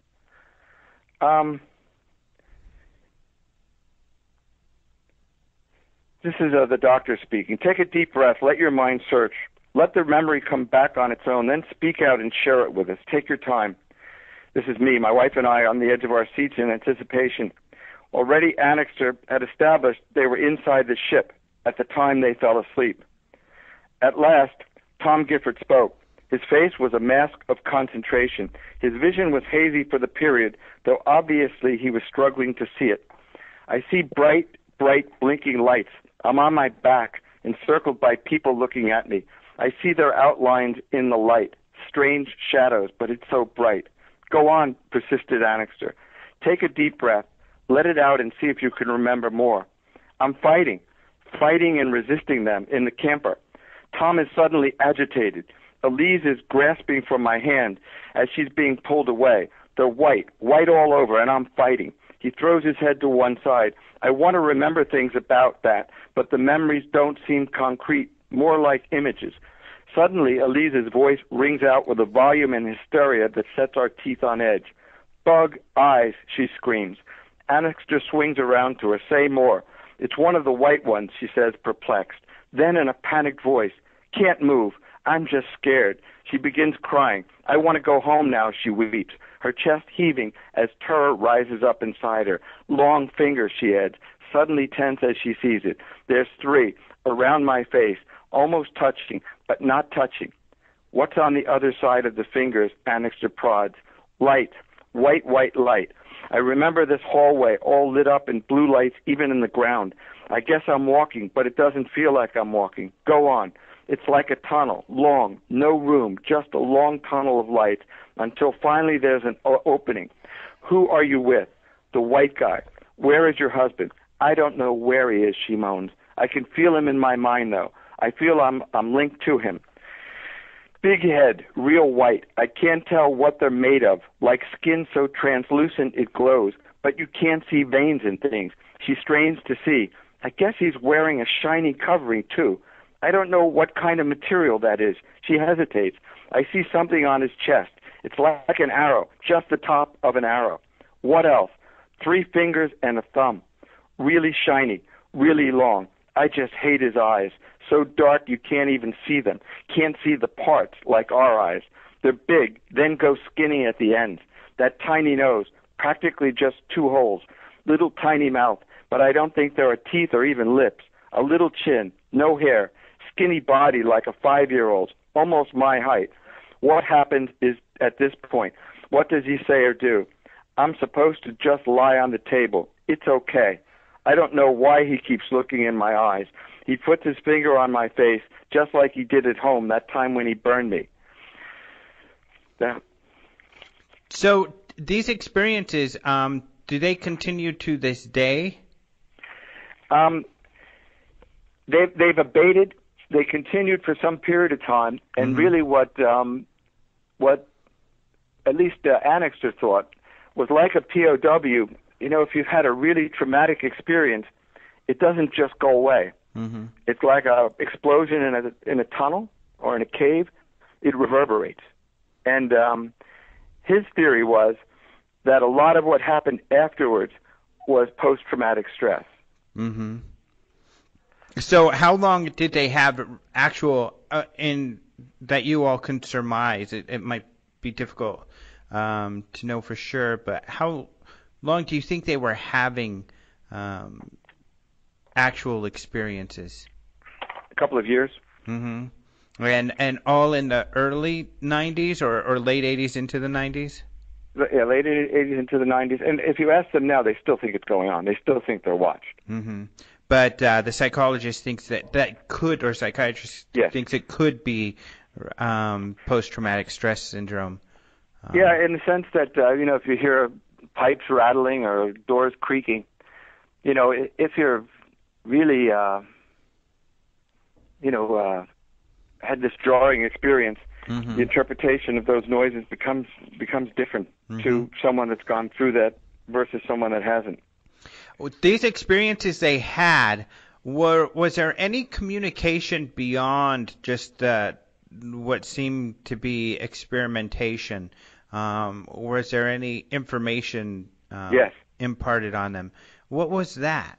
This is the doctor speaking. "Take a deep breath. Let your mind search. Let the memory come back on its own. Then speak out and share it with us. Take your time." This is me, my wife and I, on the edge of our seats in anticipation. Already Annixter had established they were inside the ship at the time they fell asleep. At last, Tom Gifford spoke. His face was a mask of concentration. His vision was hazy for the period, though obviously he was struggling to see it. "I see bright blinking lights. I'm on my back, encircled by people looking at me. I see their outlines in the light, strange shadows, but it's so bright." "Go on," persisted Annixter. "Take a deep breath. Let it out and see if you can remember more." "I'm fighting and resisting them in the camper." Tom is suddenly agitated. Elise is grasping for my hand as she's being pulled away. They're white all over, and I'm fighting. He throws his head to one side. I want to remember things about that, but the memories don't seem concrete, more like images. Suddenly, Elise's voice rings out with a volume and hysteria that sets our teeth on edge. "Bug eyes," she screams. Annixter swings around to her. "Say more." "It's one of the white ones," she says, perplexed. Then in a panicked voice, "Can't move. I'm just scared." She begins crying. "I want to go home now," she weeps, her chest heaving as terror rises up inside her. "Long fingers," she adds, suddenly tense as she sees it. "There's 3 around my face, almost touching, but not touching." "What's on the other side of the fingers?" Annixter prods. "Light. White light. I remember this hallway all lit up in blue lights even in the ground. I guess I'm walking, but it doesn't feel like I'm walking. Go on." "It's like a tunnel, long, no room, just a long tunnel of light, until finally there's an opening." "Who are you with?" "The white guy." "Where is your husband?" "I don't know where he is," she moans. "I can feel him in my mind, though. I feel I'm linked to him. Big head, real white. I can't tell what they're made of, like skin so translucent it glows, but you can't see veins and things." She strains to see. "I guess he's wearing a shiny covering, too. I don't know what kind of material that is." She hesitates. "I see something on his chest. It's like an arrow, just the top of an arrow." "What else?" 3 fingers and a thumb. really shiny, really long. I just hate his eyes. So dark you can't even see them. Can't see the parts like our eyes. They're big, then go skinny at the ends. That tiny nose, practically just 2 holes. Little tiny mouth, but I don't think there are teeth or even lips. A little chin, no hair. Skinny body like a 5-year-old's, almost my height. What happens is at this point? What does he say or do? I'm supposed to just lie on the table. It's okay. I don't know why he keeps looking in my eyes. He puts his finger on my face just like he did at home that time when he burned me. So these experiences, do they continue to this day? They've abated. They continued for some period of time, and really what at least Annixter thought was like a POW. You know, if you've had a really traumatic experience, it doesn't just go away. Mm-hmm. It's like a explosion in a tunnel or in a cave. It reverberates. And his theory was that a lot of what happened afterwards was post-traumatic stress. Mm-hmm. So how long did they have actual, in that you all can surmise? It might be difficult to know for sure, but how long do you think they were having actual experiences? A couple of years. Mm-hmm. And all in the early 90s or late 80s into the 90s? Yeah, late 80s into the 90s. And if you ask them now, they still think it's going on. They still think they're watched. Mm-hmm. But the psychologist thinks that could, or psychiatrist thinks it could be post-traumatic stress syndrome. Yeah, in the sense that, if you hear pipes rattling or doors creaking, if you're really, had this jarring experience, the interpretation of those noises becomes different to someone that's gone through that versus someone that hasn't. These experiences they had, was there any communication beyond just what seemed to be experimentation? Was there any information imparted on them? What was that?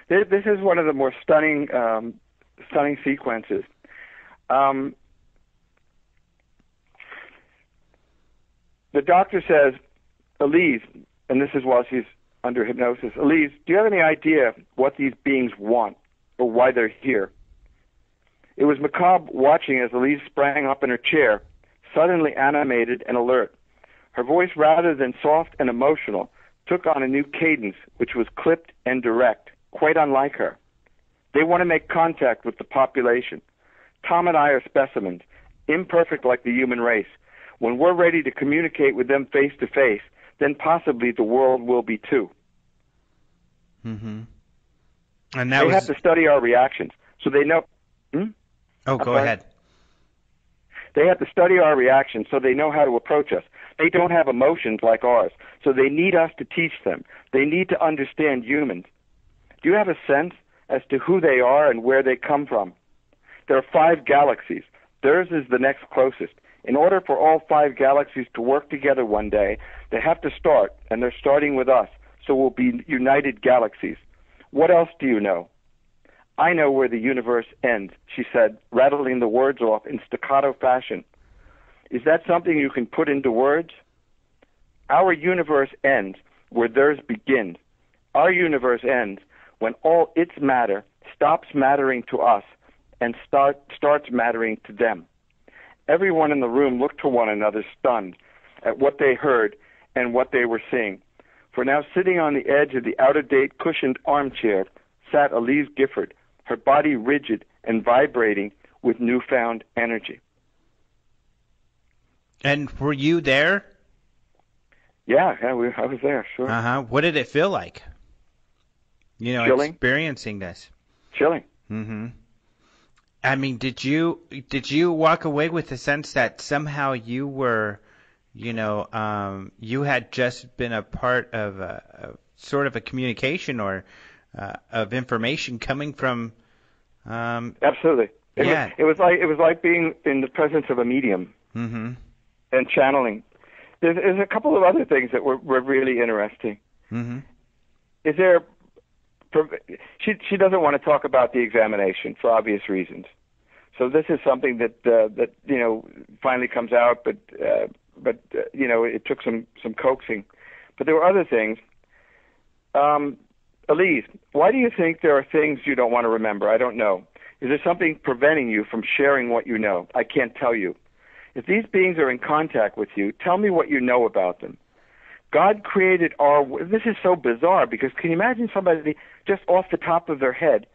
This is one of the more stunning sequences. The doctor says, Elise, and this is while she's under hypnosis, Elise, do you have any idea what these beings want or why they're here? It was macabre watching as Elise sprang up in her chair, suddenly animated and alert. Her voice, rather than soft and emotional, took on a new cadence, which was clipped and direct, quite unlike her. They want to make contact with the population. Tom and I are specimens, imperfect like the human race. When we're ready to communicate with them face to face, then possibly the world will be too. Mm-hmm. And they have to study our reactions, so they know. Go ahead. They have to study our reactions so they know how to approach us. They don't have emotions like ours, so they need us to teach them. They need to understand humans. Do you have a sense as to who they are and where they come from? There are 5 galaxies. Theirs is the next closest. In order for all 5 galaxies to work together one day, they have to start, and they're starting with us, so we'll be united galaxies. What else do you know? I know where the universe ends, she said, rattling the words off in staccato fashion. Is that something you can put into words? Our universe ends where theirs begins. Our universe ends when all its matter stops mattering to us and starts mattering to them. Everyone in the room looked to one another, stunned at what they heard and what they were seeing. For now, sitting on the edge of the out-of-date cushioned armchair, sat Elise Gifford, her body rigid and vibrating with newfound energy. And were you there? Yeah, I was there, sure. Uh-huh. What did it feel like? Chilling. Experiencing this. Chilling. Mm-hmm. I mean, did you walk away with the sense that somehow you were, you had just been a part of a sort of a communication or of information coming from? Absolutely. It was like being in the presence of a medium and channeling. There's a couple of other things that were really interesting. Mm-hmm. Is there she doesn't want to talk about the examination for obvious reasons. So this is something that finally comes out, but it took some coaxing. But there were other things. Elise, why do you think there are things you don't want to remember? I don't know. Is there something preventing you from sharing what you know? I can't tell you. If these beings are in contact with you, tell me what you know about them. God created this is so bizarre, because can you imagine somebody just off the top of their head,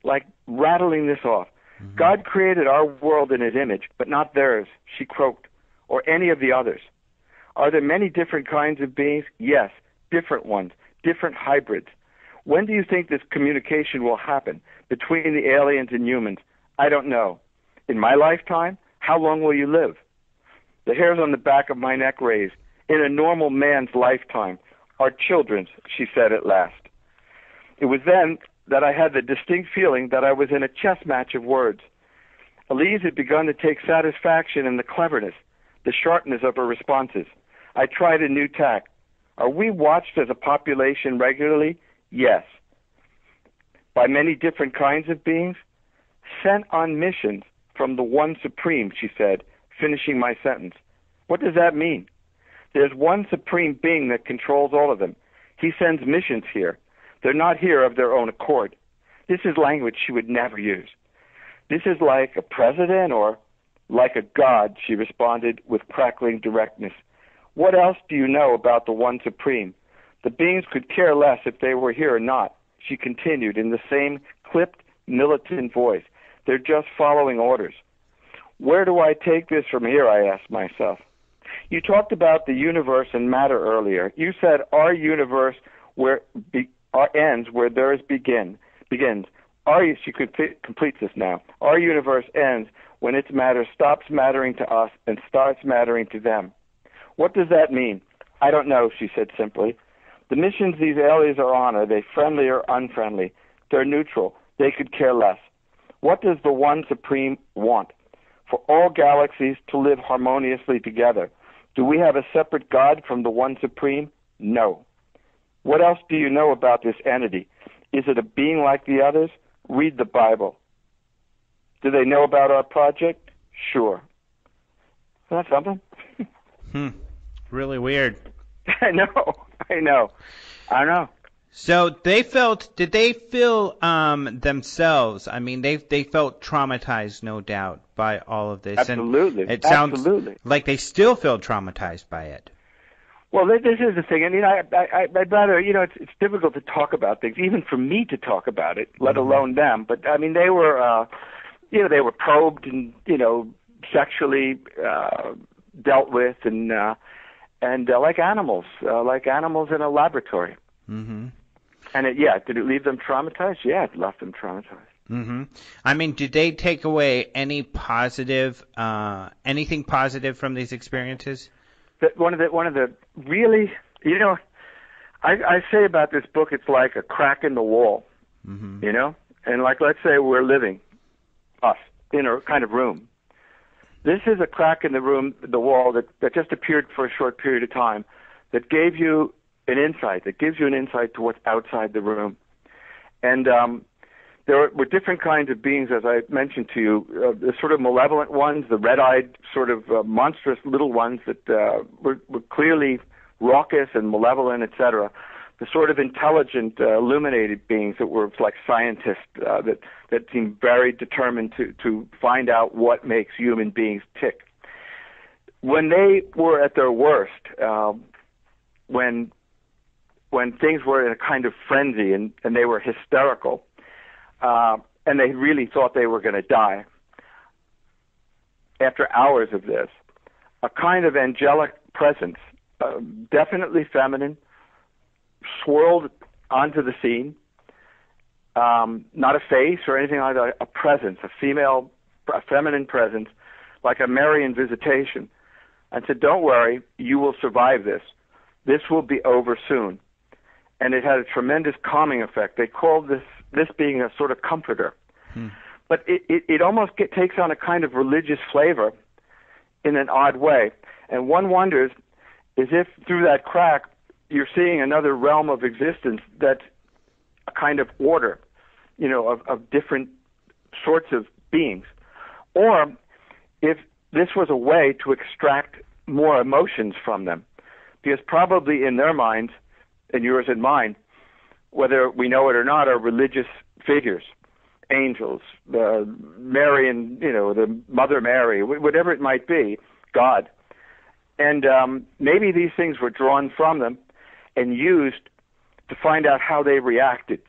like rattling this off? Mm-hmm. God created our world in his image, but not theirs, she croaked, or any of the others. Are there many different kinds of beings? Yes, different ones, different hybrids. When do you think this communication will happen between the aliens and humans? I don't know. In my lifetime? How long will you live? The hairs on the back of my neck raised. In a normal man's lifetime. Our children's, she said at last. It was then that I had the distinct feeling that I was in a chess match of words. Elise had begun to take satisfaction in the cleverness, the sharpness of her responses. I tried a new tack. Are we watched as a population regularly? Yes. By many different kinds of beings? Sent on missions from the One Supreme, she said, finishing my sentence. What does that mean? There's one supreme being that controls all of them. He sends missions here. They're not here of their own accord. This is language she would never use. This is like a president or like a god, she responded with crackling directness. What else do you know about the One Supreme? The beings could care less if they were here or not, she continued in the same clipped, militant voice. They're just following orders. Where do I take this from here, I asked myself. You talked about the universe and matter earlier. You said our universe ends where theirs begins. She completes this now. Our universe ends when its matter stops mattering to us and starts mattering to them. What does that mean? I don't know, she said simply. The missions these aliens are on, are they friendly or unfriendly? They're neutral. They could care less. What does the One Supreme want? For all galaxies to live harmoniously together. Do we have a separate God from the One Supreme? No. What else do you know about this entity? Is it a being like the others? Read the Bible. Do they know about our project? Sure. Isn't that something? Really weird. I know. So did they feel themselves? I mean, they felt traumatized, no doubt, by all of this. Absolutely. And it sounds like they still feel traumatized by it. Well, this is the thing. I mean, I'd rather, it's difficult to talk about things, even for me to talk about it, let alone them. But I mean, they were, they were probed and, sexually dealt with, and like animals in a laboratory. Mm-hmm. And did it leave them traumatized? Yeah, it left them traumatized. Mm-hmm. I mean, did they take away any anything positive from these experiences? One of the really, I say about this book, it's like a crack in the wall, and like, let's say we're living, us, in a kind of room. This is a crack in the wall that just appeared for a short period of time, that gave you an insight, to what's outside the room. And there were different kinds of beings, as I mentioned to you, the sort of malevolent ones, the red-eyed sort of monstrous little ones that were clearly raucous and malevolent, etc. The sort of intelligent, illuminated beings that were like scientists that seemed very determined to find out what makes human beings tick. When they were at their worst, when things were in a kind of frenzy and they were hysterical, and they really thought they were going to die, after hours of this, a kind of angelic presence, definitely feminine, swirled onto the scene, not a face or anything like that, a presence, a feminine presence, like a Marian visitation, and said, don't worry, you will survive this. This will be over soon. And it had a tremendous calming effect. They called this being a sort of comforter. But it almost takes on a kind of religious flavor in an odd way. And one wonders, is if through that crack you're seeing another realm of existence that's a kind of order, of different sorts of beings, or if this was a way to extract more emotions from them, because probably in their minds, and yours and mine, whether we know it or not, are religious figures, angels, Mary and, the Mother Mary, whatever it might be, God. And maybe these things were drawn from them and used to find out how they reacted.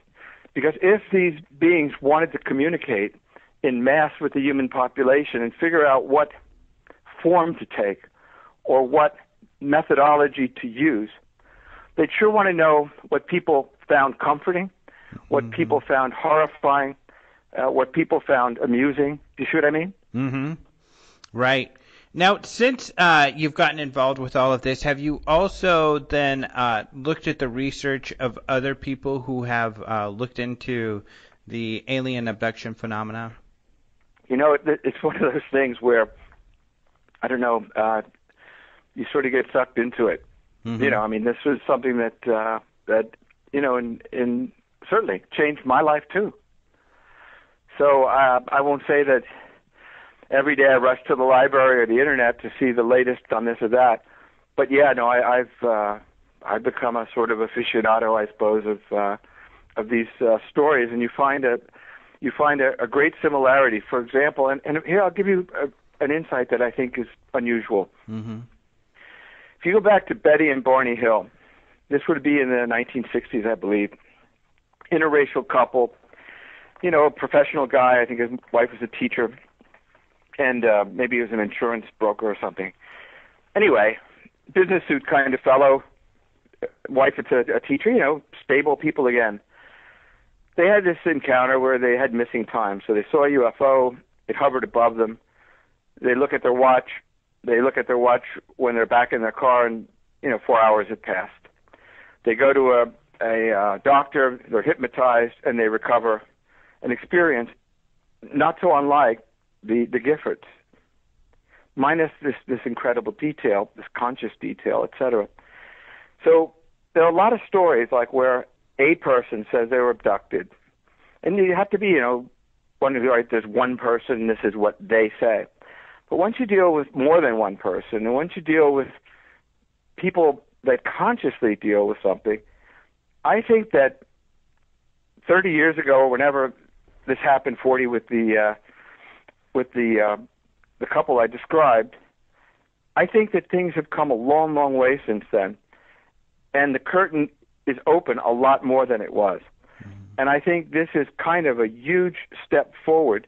Because if these beings wanted to communicate in mass with the human population and figure out what form to take or what methodology to use, they'd sure want to know what people found comforting, what people found horrifying, what people found amusing. Do you see what I mean? Mm-hmm. Right. Now, since you've gotten involved with all of this, have you also then looked at the research of other people who have looked into the alien abduction phenomena? It's one of those things where, I don't know, you sort of get sucked into it. Mm-hmm. This was something that in certainly changed my life too. So I won't say that every day I rush to the library or the internet to see the latest on this or that, but yeah, no, I've become a sort of aficionado, I suppose, of these stories, and you find a great similarity. For example, and here I'll give you an insight that I think is unusual. Mm-hmm. If you go back to Betty and Barney Hill, this would be in the 1960s, I believe. Interracial couple, a professional guy. I think his wife was a teacher, and maybe he was an insurance broker or something. Anyway, business suit kind of fellow. Wife is a teacher, stable people again. They had this encounter where they had missing time. So they saw a UFO. It hovered above them. They look at their watch. They look at their watch when they're back in their car, and 4 hours had passed. They go to a doctor. They're hypnotized, and they recover an experience not so unlike the Giffords, minus this incredible detail, this conscious detail, etc. So there are a lot of stories like where a person says they were abducted, and you have to be, there's one person, and this is what they say. But once you deal with more than one person, and once you deal with people that consciously deal with something, I think that 30 years ago, or whenever this happened, 40 with the couple I described, I think that things have come a long, long way since then, and the curtain is open a lot more than it was. And I think this is kind of a huge step forward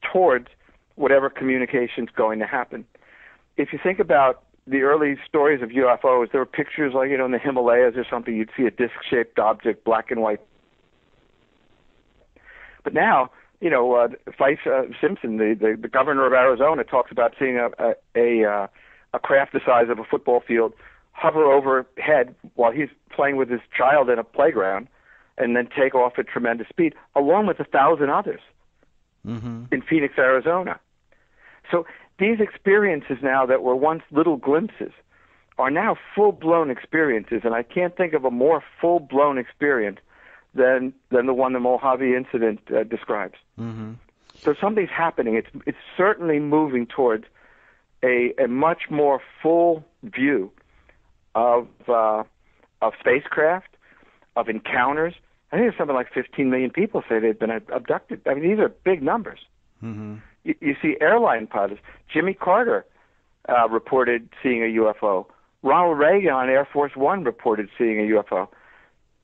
towards whatever communication is going to happen. If you think about the early stories of UFOs, there were pictures like, in the Himalayas or something, you'd see a disc-shaped object, black and white. But now, Fife Simpson, the governor of Arizona, talks about seeing a craft the size of a football field hover overhead while he's playing with his child in a playground, and then take off at tremendous speed, along with 1,000 others in Phoenix, Arizona. So these experiences now that were once little glimpses are now full-blown experiences, and I can't think of a more full-blown experience than the one the Mohave incident describes. Mm-hmm. So something's happening. It's certainly moving towards a much more full view of spacecraft, of encounters. I think there's something like 15 million people say they've been abducted. I mean, these are big numbers. Mm-hmm. You see airline pilots. Jimmy Carter reported seeing a UFO. Ronald Reagan on Air Force One reported seeing a UFO.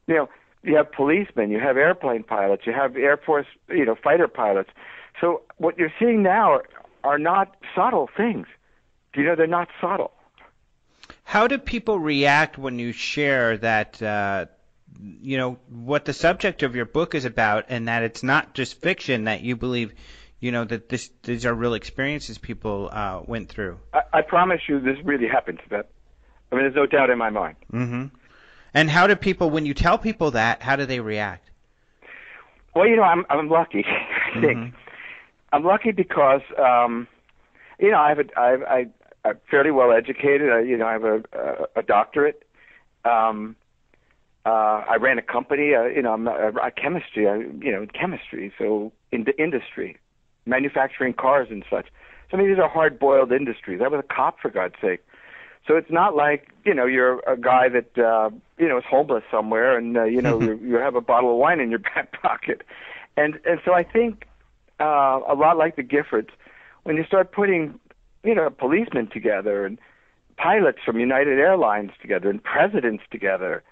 You have policemen, you have airplane pilots, you have Air Force, fighter pilots. So what you're seeing now are not subtle things. They're not subtle. How do people react when you share that, what the subject of your book is about, and that it's not just fiction, that you believe, that these are real experiences people went through? I promise you this really happened, Beth. I mean, there's no doubt in my mind. Mm-hmm. And how do people, when you tell people that, how do they react? Well, I'm lucky, I think. Mm-hmm. I'm lucky because, I'm fairly well educated. I have a doctorate. I ran a company, I'm a chemistry, chemistry, so in the industry, manufacturing cars and such. So, I mean, these are hard-boiled industries. I was a cop, for God's sake. So it's not like, you're a guy that, is homeless somewhere and, you have a bottle of wine in your back pocket. And so I think a lot like the Giffords, when you start putting, policemen together and pilots from United Airlines together and presidents together,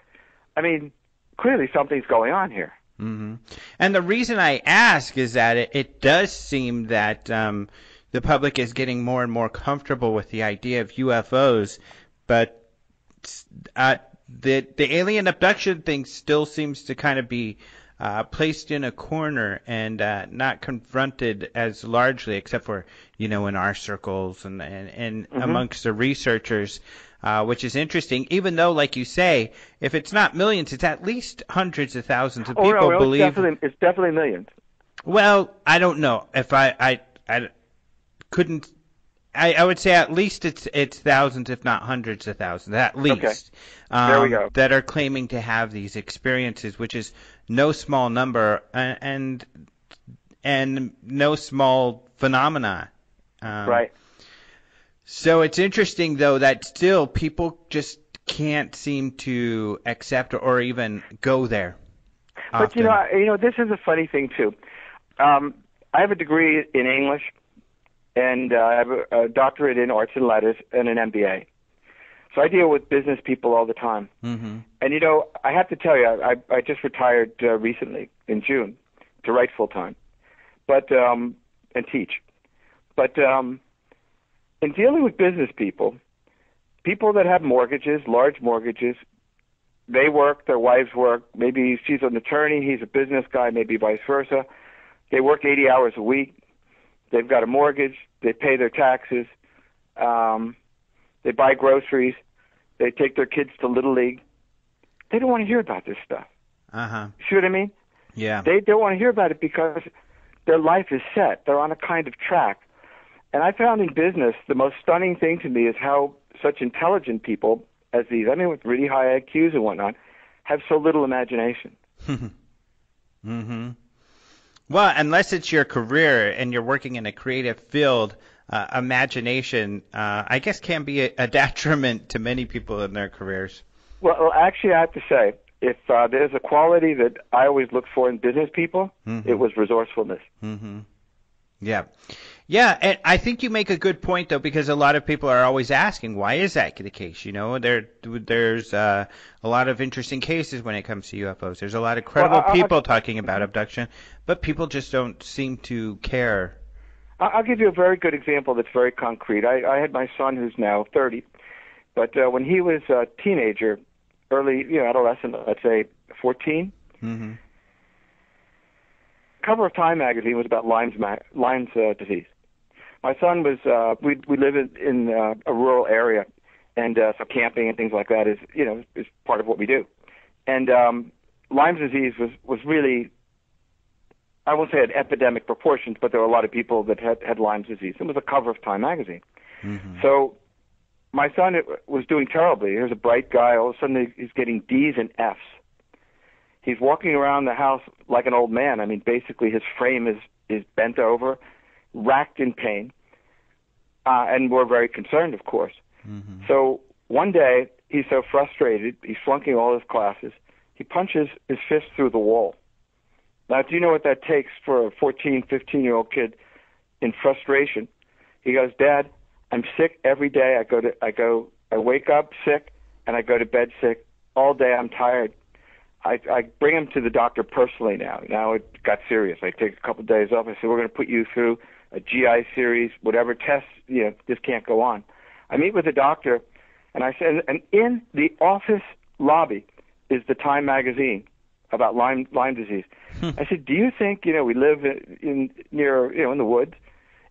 I mean, clearly something's going on here. Mm-hmm. And the reason I ask is that it does seem that the public is getting more and more comfortable with the idea of UFOs, but the alien abduction thing still seems to kind of be placed in a corner and not confronted as largely, except for in our circles and Mm-hmm. amongst the researchers. Which is interesting, even though, like you say, if it's not millions, it's at least hundreds of thousands of people believe. It's definitely millions. Well, I don't know. If I couldn't, I would say at least it's thousands, if not hundreds of thousands, at least. Okay. There we go. That are claiming to have these experiences, which is no small number and no small phenomena. Right. So it's interesting, though, that still people just can't seem to accept or even go there. But often. this is a funny thing too. I have a degree in English, and I have a doctorate in arts and letters and an MBA. So I deal with business people all the time. Mm-hmm. And I have to tell you, I just retired recently in June to write full time, but and teach. But in dealing with business people that have mortgages, large mortgages, they work, their wives work. Maybe she's an attorney, he's a business guy, maybe vice versa. They work 80 hours a week. They've got a mortgage. They pay their taxes. They buy groceries. They take their kids to Little League. They don't want to hear about this stuff. Uh-huh. See what I mean? Yeah. They don't want to hear about it because their life is set. They're on a kind of track. And I found in business the most stunning thing to me is how such intelligent people as these, with really high IQs and whatnot, have so little imagination. Mm-hmm. Well, unless it's your career and you're working in a creative field, imagination, I guess, can be a detriment to many people in their careers. Well, actually, I have to say, if there's a quality that I always look for in business people, Mm-hmm. it was resourcefulness. Mm-hmm. Yeah. Yeah, and I think you make a good point, though, because a lot of people are always asking, why is that the case? There's a lot of interesting cases when it comes to UFOs. There's a lot of credible people talking about abduction, but people just don't seem to care. I'll give you a very good example that's very concrete. I had my son who's now 30, but when he was a teenager, early, adolescent, let's say 14, Mm-hmm. cover of Time magazine was about Lyme's disease. My son was, we live in a rural area, and so camping and things like that is part of what we do. And Lyme's disease was really, I won't say at epidemic proportions, but there were a lot of people that had Lyme's disease. It was a cover of Time magazine. Mm-hmm. So my son was doing terribly. He was a bright guy. All of a sudden he's getting D's and F's. He's walking around the house like an old man. Basically his frame is bent over, racked in pain, and we're very concerned, of course. Mm-hmm. So one day, he's so frustrated, he's flunking all his classes, he punches his fist through the wall. Now, do you know what that takes for a 14, 15-year-old kid in frustration? He goes, Dad, I'm sick every day. I wake up sick, and I go to bed sick. All day I'm tired. I bring him to the doctor personally now. Now it got serious. I take a couple of days off. I say, we're going to put you through a GI series, whatever tests, this can't go on. I meet with the doctor, and I said, and in the office lobby is the Time magazine about Lyme disease. I said, do you think, we live near in the woods?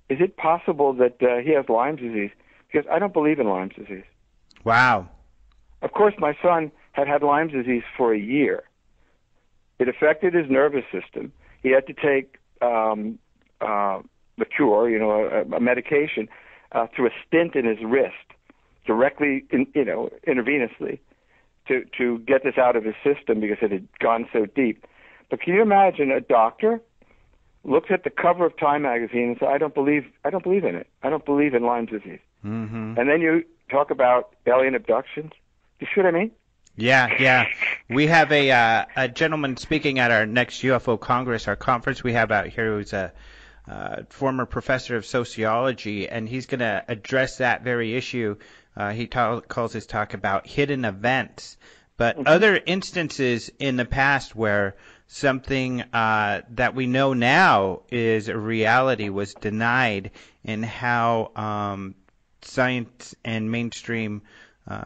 Is it possible that he has Lyme disease? Because I don't believe in Lyme disease. Wow. Of course, my son had Lyme disease for a year. It affected his nervous system. He had to take the cure, a medication, through a stent in his wrist, directly, intravenously, to get this out of his system because it had gone so deep. But can you imagine a doctor looks at the cover of Time magazine and says, I don't believe in it. I don't believe in Lyme disease. Mm-hmm. And then you talk about alien abductions. You see what I mean? Yeah. We have a gentleman speaking at our next UFO Congress, our conference we have out here, who's a former professor of sociology, and he's going to address that very issue. He calls his talk about hidden events. But other instances in the past where something that we know now is a reality was denied, and how science and mainstream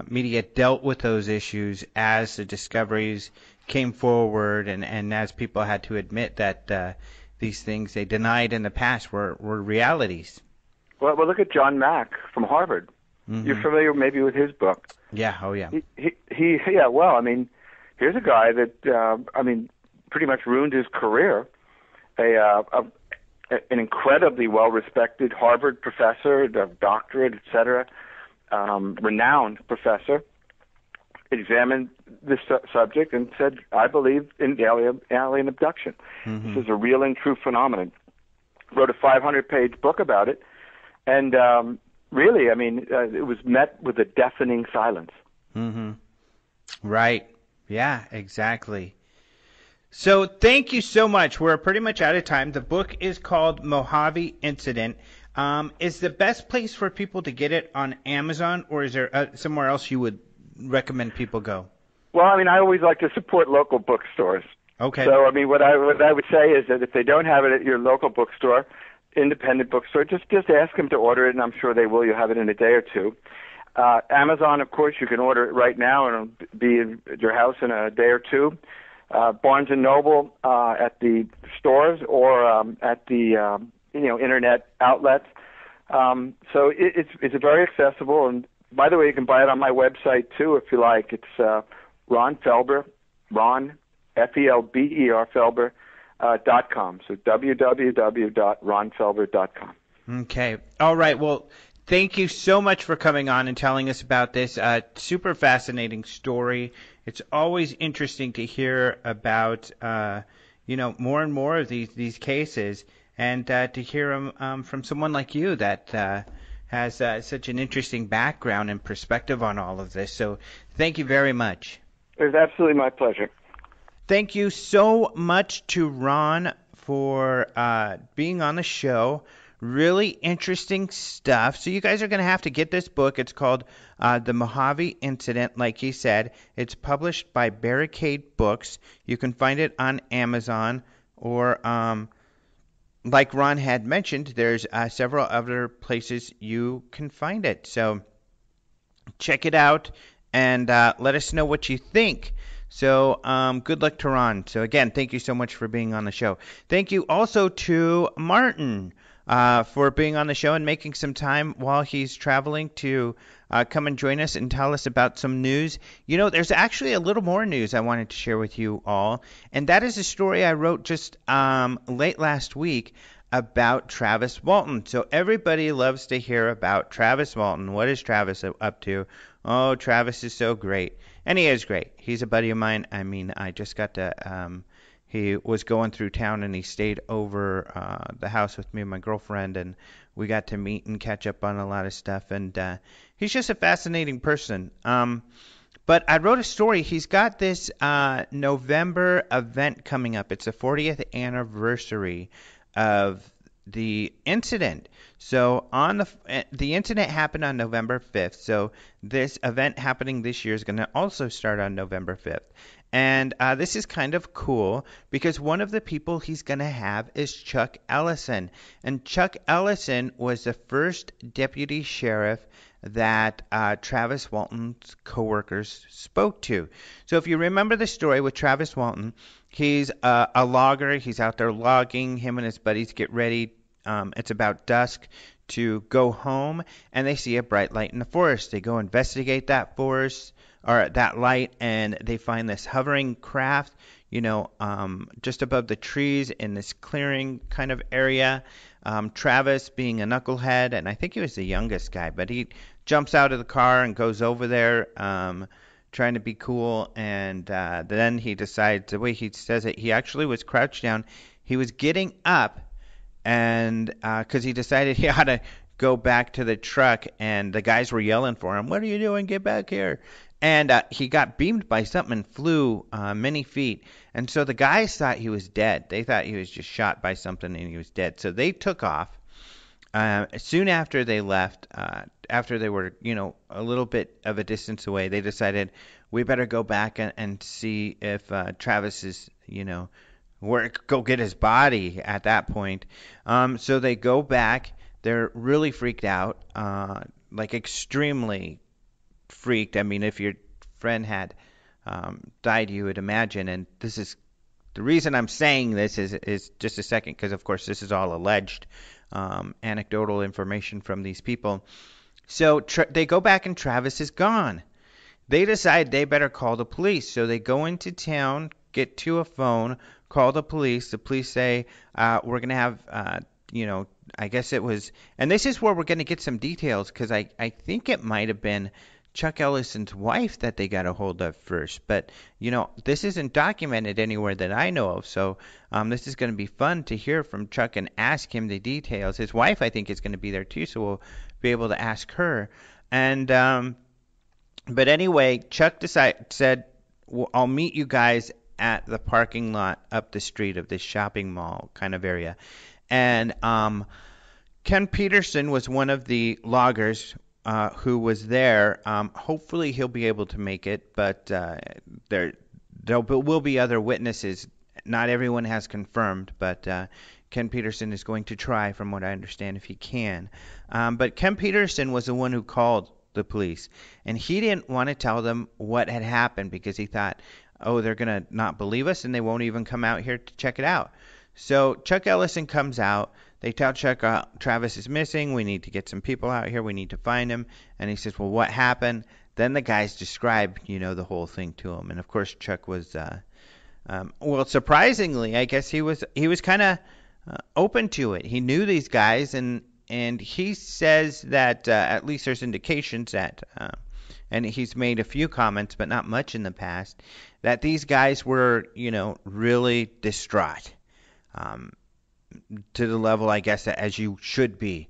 media dealt with those issues as the discoveries came forward, and as people had to admit that these things they denied in the past were realities. Well, look at John Mack from Harvard. Mm-hmm. You're familiar maybe with his book. Yeah, oh yeah. Yeah, well, I mean, here's a guy that, pretty much ruined his career. An incredibly well-respected Harvard professor, a doctorate, etc., renowned professor, examined this subject and said, I believe in alien abduction. Mm-hmm. This is a real and true phenomenon. Wrote a 500-page book about it, and really, I mean, it was met with a deafening silence. Mm-hmm. Right. Yeah, exactly. So thank you so much. We're pretty much out of time. The book is called Mohave Incident. Is the best place for people to get it on Amazon, or is there somewhere else you would recommend people go? Well, I mean, I always like to support local bookstores. Okay. So, I mean, what I would say is that if they don't have it at your local bookstore, independent bookstore, just ask them to order it, and I'm sure they will. You'll have it in a day or two. Amazon, of course, you can order it right now, and it'll be at your house in a day or two. Barnes and Noble at the stores or at the internet outlets. So it's very accessible. And by the way, you can buy it on my website too if you like. It's Ron Felber, Ron Felber, Felber.com. So www.ronfelber.com. Okay. All right. Well, thank you so much for coming on and telling us about this super fascinating story. It's always interesting to hear about, more and more of these cases, and to hear them from someone like you that has such an interesting background and perspective on all of this. So thank you very much. It was absolutely my pleasure. Thank you so much to Ron for being on the show. Really interesting stuff. So you guys are going to have to get this book. It's called The Mohave Incident, like he said. It's published by Barricade Books. You can find it on Amazon, or like Ron had mentioned, there's several other places you can find it. So check it out and let us know what you think. So good luck to Ron. So again, thank you so much for being on the show. Thank you also to Martin for being on the show and making some time while he's traveling to come and join us and tell us about some news. You know, there's actually a little more news I wanted to share with you all, and that is a story I wrote just late last week about Travis Walton. So everybody loves to hear about Travis Walton. What is Travis up to? Oh, Travis is so great. And he is great. He's a buddy of mine. I mean, I just got to he was going through town, and he stayed over the house with me and my girlfriend, and we got to meet and catch up on a lot of stuff. And he's just a fascinating person. But I wrote a story. He's got this November event coming up. It's the 40th anniversary of the incident. So the incident happened on November 5th. So this event happening this year is going to also start on November 5th. And this is kind of cool because one of the people he's going to have is Chuck Ellison. And Chuck Ellison was the first deputy sheriff that Travis Walton's coworkers spoke to. So if you remember the story with Travis Walton, he's a logger. He's out there logging. Him and his buddies get ready. It's about dusk to go home, and they see a bright light in the forest. They go investigate that forest, or that light, and they find this hovering craft, just above the trees in this clearing kind of area. Travis, being a knucklehead, and I think he was the youngest guy, but he jumps out of the car and goes over there, trying to be cool, and then he decides, the way he says it, he actually was crouched down. He was getting up, and because he decided he ought to go back to the truck, and the guys were yelling for him, "What are you doing? Get back here!" And he got beamed by something and flew many feet. And so the guys thought he was dead. They thought he was just shot by something and he was dead. So they took off. Soon after they left, after they were, a little bit of a distance away, they decided we better go back and see if Travis is, where go get his body at that point. So they go back. They're really freaked out, like extremely freaked. I mean, if your friend had died, you would imagine. And this is the reason I'm saying this is just a second, because of course this is all alleged anecdotal information from these people. So they go back and Travis is gone. They decide they better call the police. So they go into town, get to a phone, call the police. The police say, we're going to have, I guess it was, and this is where we're going to get some details, because I think it might have been Chuck Ellison's wife that they got a hold of first. But, this isn't documented anywhere that I know of. So this is going to be fun to hear from Chuck and ask him the details. His wife, I think, is going to be there too, so we'll be able to ask her. And but anyway, Chuck said, well, I'll meet you guys at the parking lot up the street of this shopping mall kind of area. And Ken Peterson was one of the loggers who was there. Hopefully he'll be able to make it, but there will be other witnesses. Not everyone has confirmed, but Ken Peterson is going to try, from what I understand, if he can. But Ken Peterson was the one who called the police, and he didn't want to tell them what had happened because he thought, oh, they're going to not believe us and they won't even come out here to check it out. So Chuck Ellison comes out. They tell Chuck, Travis is missing. We need to get some people out here. We need to find him. And he says, well, what happened? Then the guys describe, the whole thing to him. And of course, Chuck was, well, surprisingly, I guess he was kind of open to it. He knew these guys, and he says that at least there's indications that, and he's made a few comments, but not much in the past, that these guys were, really distraught. To the level, I guess, as you should be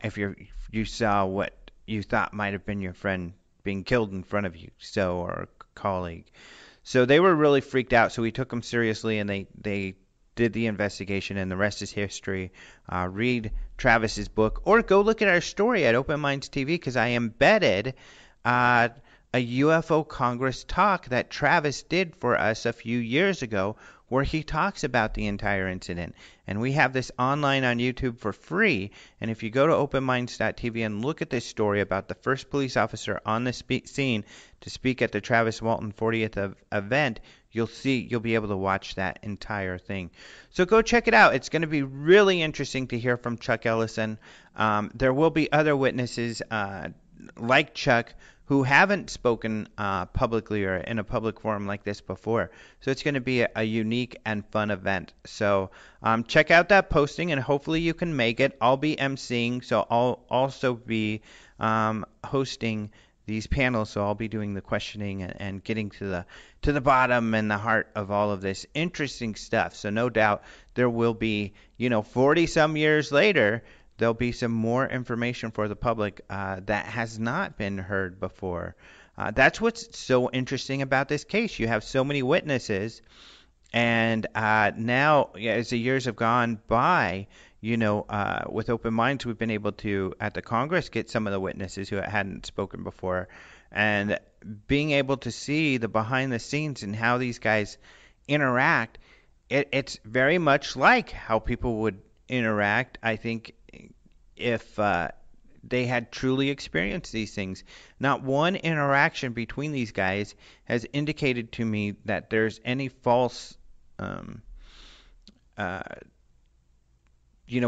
if you saw what you thought might have been your friend being killed in front of you, or a colleague. So they were really freaked out. So we took them seriously, and they did the investigation, and the rest is history. Read Travis's book, or go look at our story at Open Minds TV, because I embedded a UFO Congress talk that Travis did for us a few years ago, where he talks about the entire incident. And we have this online on YouTube for free. And if you go to openminds.tv and look at this story about the first police officer on the scene to speak at the Travis Walton 40th event, you'll be able to watch that entire thing. So go check it out. It's going to be really interesting to hear from Chuck Ellison. There will be other witnesses like Chuck who haven't spoken publicly or in a public forum like this before. So it's going to be a unique and fun event. So check out that posting, and hopefully you can make it. I'll be emceeing, so I'll also be hosting these panels. So I'll be doing the questioning and getting to the bottom and the heart of all of this interesting stuff. So no doubt there will be, 40 some years later, there'll be some more information for the public that has not been heard before. That's what's so interesting about this case. You have so many witnesses, and now, as the years have gone by, with Open Minds, we've been able to, at the Congress, get some of the witnesses who hadn't spoken before, and being able to see the behind the scenes and how these guys interact, it's very much like how people would interact, I think, if they had truly experienced these things. Not one interaction between these guys has indicated to me that there's any false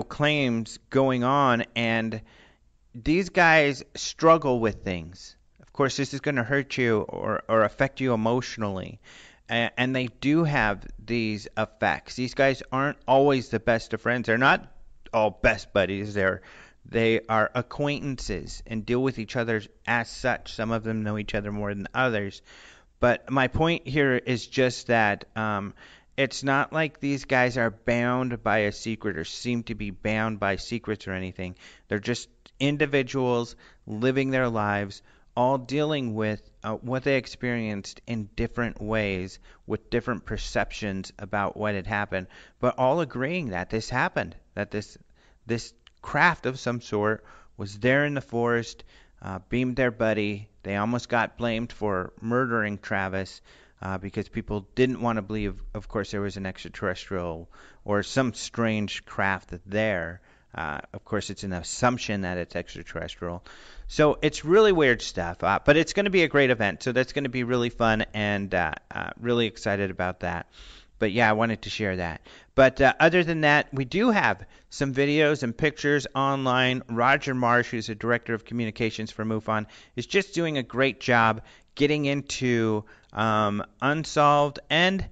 claims going on, and these guys struggle with things. Of course, this is going to hurt you or affect you emotionally, and they do have these effects. These guys aren't always the best of friends. They're not all best buddies. They're They are acquaintances and deal with each other as such. Some of them know each other more than others. But my point here is just that it's not like these guys are bound by a secret or seem to be bound by secrets or anything. They're just individuals living their lives, all dealing with what they experienced in different ways, with different perceptions about what had happened, but all agreeing that this happened, that this craft of some sort was there in the forest, beamed their buddy. They almost got blamed for murdering Travis because people didn't want to believe, of course, there was an extraterrestrial or some strange craft there. Of course, it's an assumption that it's extraterrestrial. So it's really weird stuff, but it's going to be a great event. So that's going to be really fun and really excited about that. But yeah, I wanted to share that. But other than that, we do have some videos and pictures online. Roger Marsh, who's the director of communications for MUFON, is just doing a great job getting into unsolved and,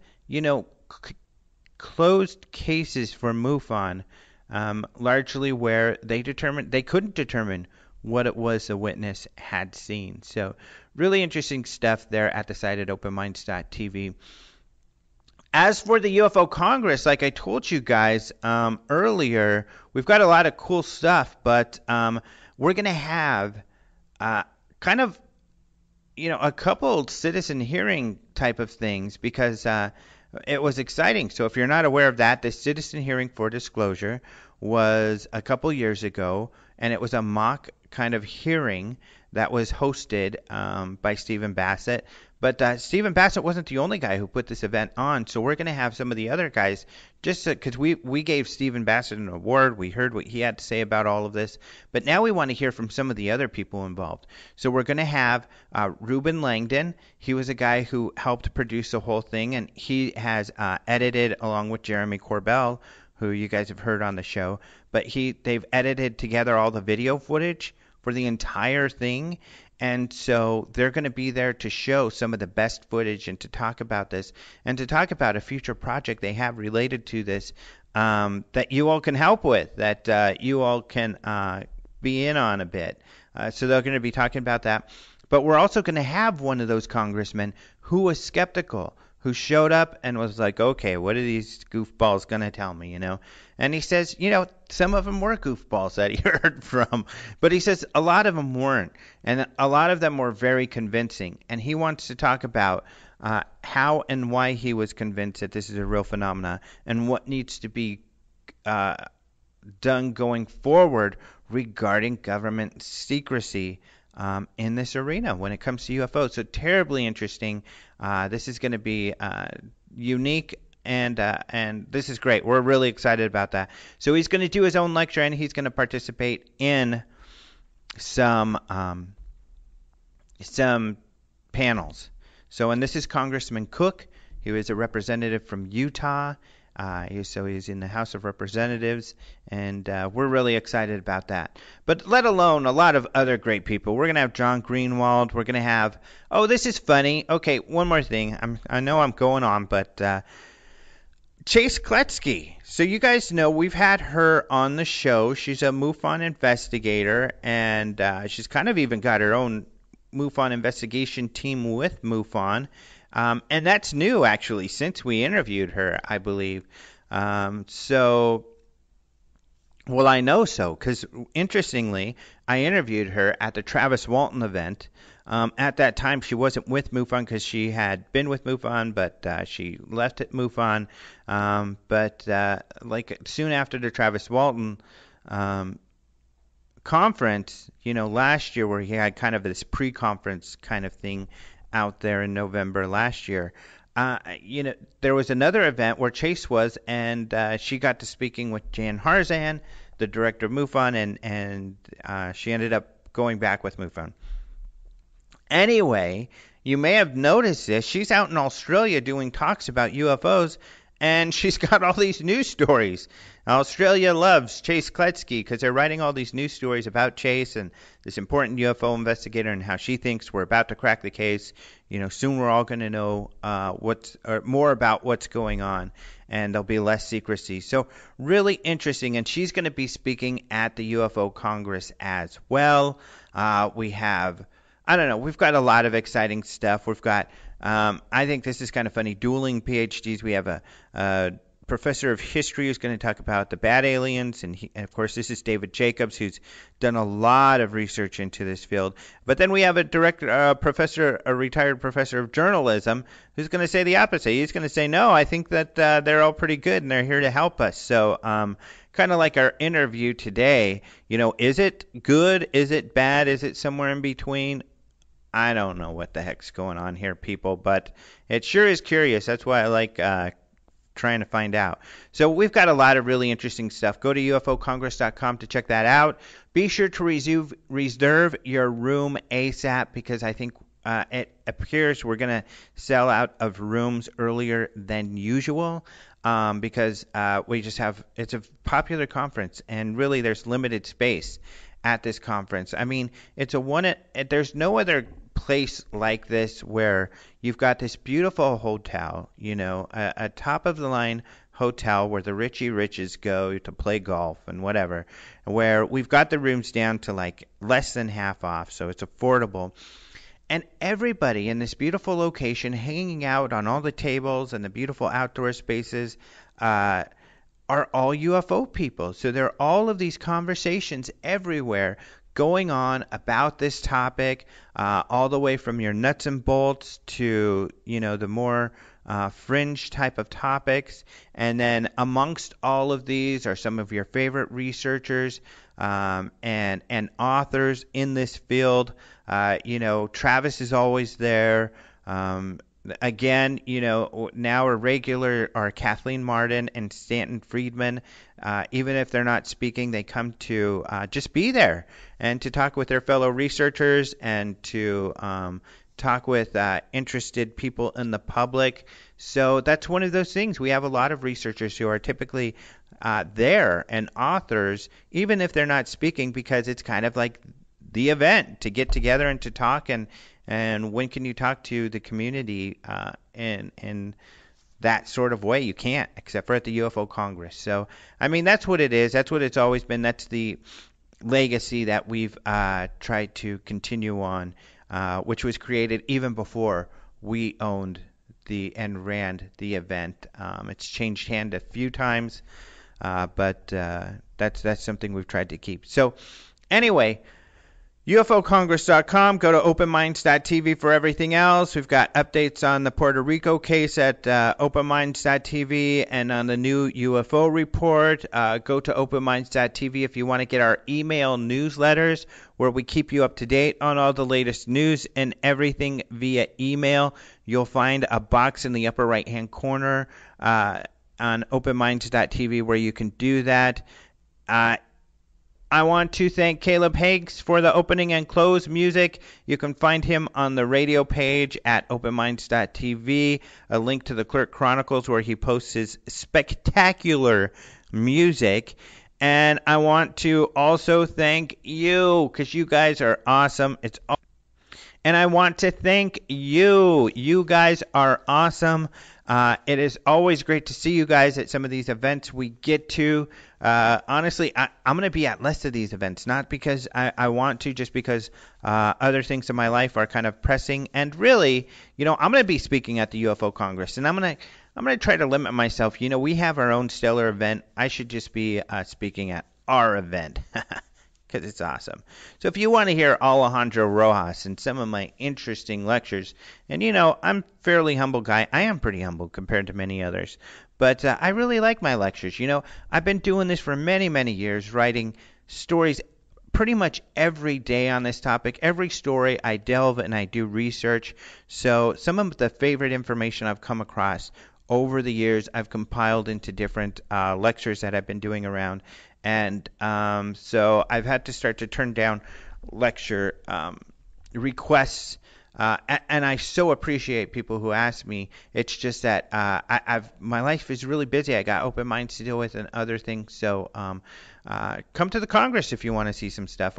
closed cases for MUFON, largely where they couldn't determine what it was the witness had seen. So really interesting stuff there at the site at openminds.tv. As for the UFO Congress, like I told you guys earlier, we've got a lot of cool stuff, but we're going to have kind of, a couple citizen hearing type of things because it was exciting. So if you're not aware of that, the citizen hearing for disclosure was a couple years ago, and it was a mock kind of hearing that was hosted by Stephen Bassett. But Stephen Bassett wasn't the only guy who put this event on, so we're going to have some of the other guys, just because we gave Stephen Bassett an award. We heard what he had to say about all of this, but now we want to hear from some of the other people involved. So we're going to have Ruben Langdon. He was a guy who helped produce the whole thing, and he has edited along with Jeremy Corbell, who you guys have heard on the show. But they've edited together all the video footage for the entire thing. And so they're going to be there to show some of the best footage and to talk about this and to talk about a future project they have related to this that you all can help with, that you all can be in on a bit. So they're going to be talking about that. But we're also going to have one of those congressmen who was skeptical, who showed up and was like, okay, what are these goofballs going to tell me, And he says, some of them were goofballs that he heard from, but he says a lot of them weren't, and a lot of them were very convincing. And he wants to talk about how and why he was convinced that this is a real phenomena and what needs to be done going forward regarding government secrecy in this arena when it comes to UFOs. So terribly interesting. This is going to be unique, and this is great. We're really excited about that. So he's going to do his own lecture, and he's going to participate in some panels. So, and this is Congressman Cook. He was a representative from Utah. He's in the House of Representatives, and we're really excited about that. But let alone a lot of other great people. We're going to have John Greenwald. We're going to have, this is funny. Okay, one more thing. I know I'm going on, but Chase Kletsky. So you guys know we've had her on the show. She's a MUFON investigator, and she's kind of even got her own MUFON investigation team with MUFON. And that's new, actually, since we interviewed her, I believe. Well, I know so, because interestingly, I interviewed her at the Travis Walton event. At that time, she wasn't with MUFON because she had been with MUFON, but she left at MUFON. Like soon after the Travis Walton conference, last year, where he had kind of this pre-conference kind of thing out there in November last year, there was another event where Chase was, and she got to speaking with Jan Harzan, the director of MUFON, and she ended up going back with MUFON. Anyway, you may have noticed this. She's out in Australia doing talks about UFOs, And she's got all these news stories. Australia loves Chase Kletzky because they're writing all these news stories about Chase and this important UFO investigator and how she thinks we're about to crack the case. Soon we're all going to know more about what's going on, and there'll be less secrecy. So really interesting, and she's going to be speaking at the UFO Congress as well. We've got a lot of exciting stuff. We've got, I think this is kind of funny, dueling PhDs. We have a professor of history who's going to talk about the bad aliens, and of course this is David Jacobs, who's done a lot of research into this field. But then we have a retired professor of journalism, who's going to say the opposite. He's going to say, no, I think that they're all pretty good and they're here to help us. So kind of like our interview today, is it good? Is it bad? Is it somewhere in between? I don't know what the heck's going on here, people, but it sure is curious. That's why I like trying to find out. So we've got a lot of really interesting stuff. Go to ufocongress.com to check that out. Be sure to reserve your room ASAP, because I think it appears we're going to sell out of rooms earlier than usual, because we just have, it's a popular conference, and really there's limited space at this conference. I mean, there's no other place like this where you've got this beautiful hotel, a top of the line hotel where the richie riches go to play golf and whatever, where we've got the rooms down to like less than half off, so it's affordable. And everybody in this beautiful location hanging out on all the tables and the beautiful outdoor spaces are all UFO people. So there are all of these conversations everywhere going on about this topic, all the way from your nuts and bolts to, the more fringe type of topics. And then amongst all of these are some of your favorite researchers and authors in this field. Travis is always there. Again, now a regular are Kathleen Martin and Stanton Friedman. Even if they're not speaking, they come to just be there and to talk with their fellow researchers and to talk with interested people in the public. So that's one of those things. We have a lot of researchers who are typically there and authors, even if they're not speaking, because it's kind of like the event to get together and to talk. And when can you talk to the community in that sort of way? You can't, except for at the UFO Congress. So, I mean, that's what it is. That's what it's always been. That's the legacy that we've tried to continue on, which was created even before we owned and ran the event. It's changed hand a few times, but that's something we've tried to keep. So, anyway, UFOcongress.com. Go to openminds.tv for everything else. We've got updates on the Puerto Rico case at openminds.tv and on the new UFO report. Go to openminds.tv if you want to get our email newsletters where we keep you up to date on all the latest news and everything via email. You'll find a box in the upper right-hand corner on openminds.tv where you can do that. I want to thank Caleb Hanks for the opening and close music. You can find him on the radio page at openminds.tv, a link to the Clerk Chronicles where he posts his spectacular music. And I want to also thank you, because you guys are awesome. And I want to thank you. You guys are awesome. It is always great to see you guys at some of these events we get to. Honestly, I'm going to be at less of these events, not because I want to, just because other things in my life are kind of pressing. And really, I'm going to be speaking at the UFO Congress, and I'm going to try to limit myself. We have our own stellar event. I should just be speaking at our event. Because it's awesome. So if you want to hear Alejandro Rojas and some of my interesting lectures, and I'm a fairly humble guy. I am pretty humble compared to many others. But I really like my lectures. I've been doing this for many, many years, writing stories pretty much every day on this topic. Every story I delve and I do research. So some of the favorite information I've come across over the years, I've compiled into different lectures that I've been doing around. And so I've had to start to turn down lecture requests And I so appreciate people who ask me. It's just that my life is really busy. I got open minds to deal with and other things. So come to the Congress if you want to see some stuff.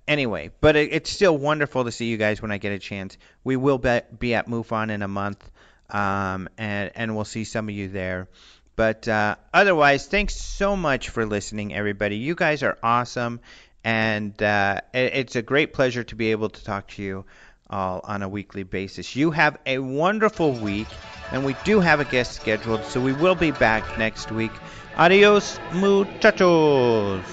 Anyway, but it's still wonderful to see you guys when I get a chance. We will be at MUFON in a month, and we'll see some of you there. But otherwise, thanks so much for listening, everybody. You guys are awesome. And it's a great pleasure to be able to talk to you all on a weekly basis. You have a wonderful week, and we do have a guest scheduled, so we will be back next week. Adios, muchachos.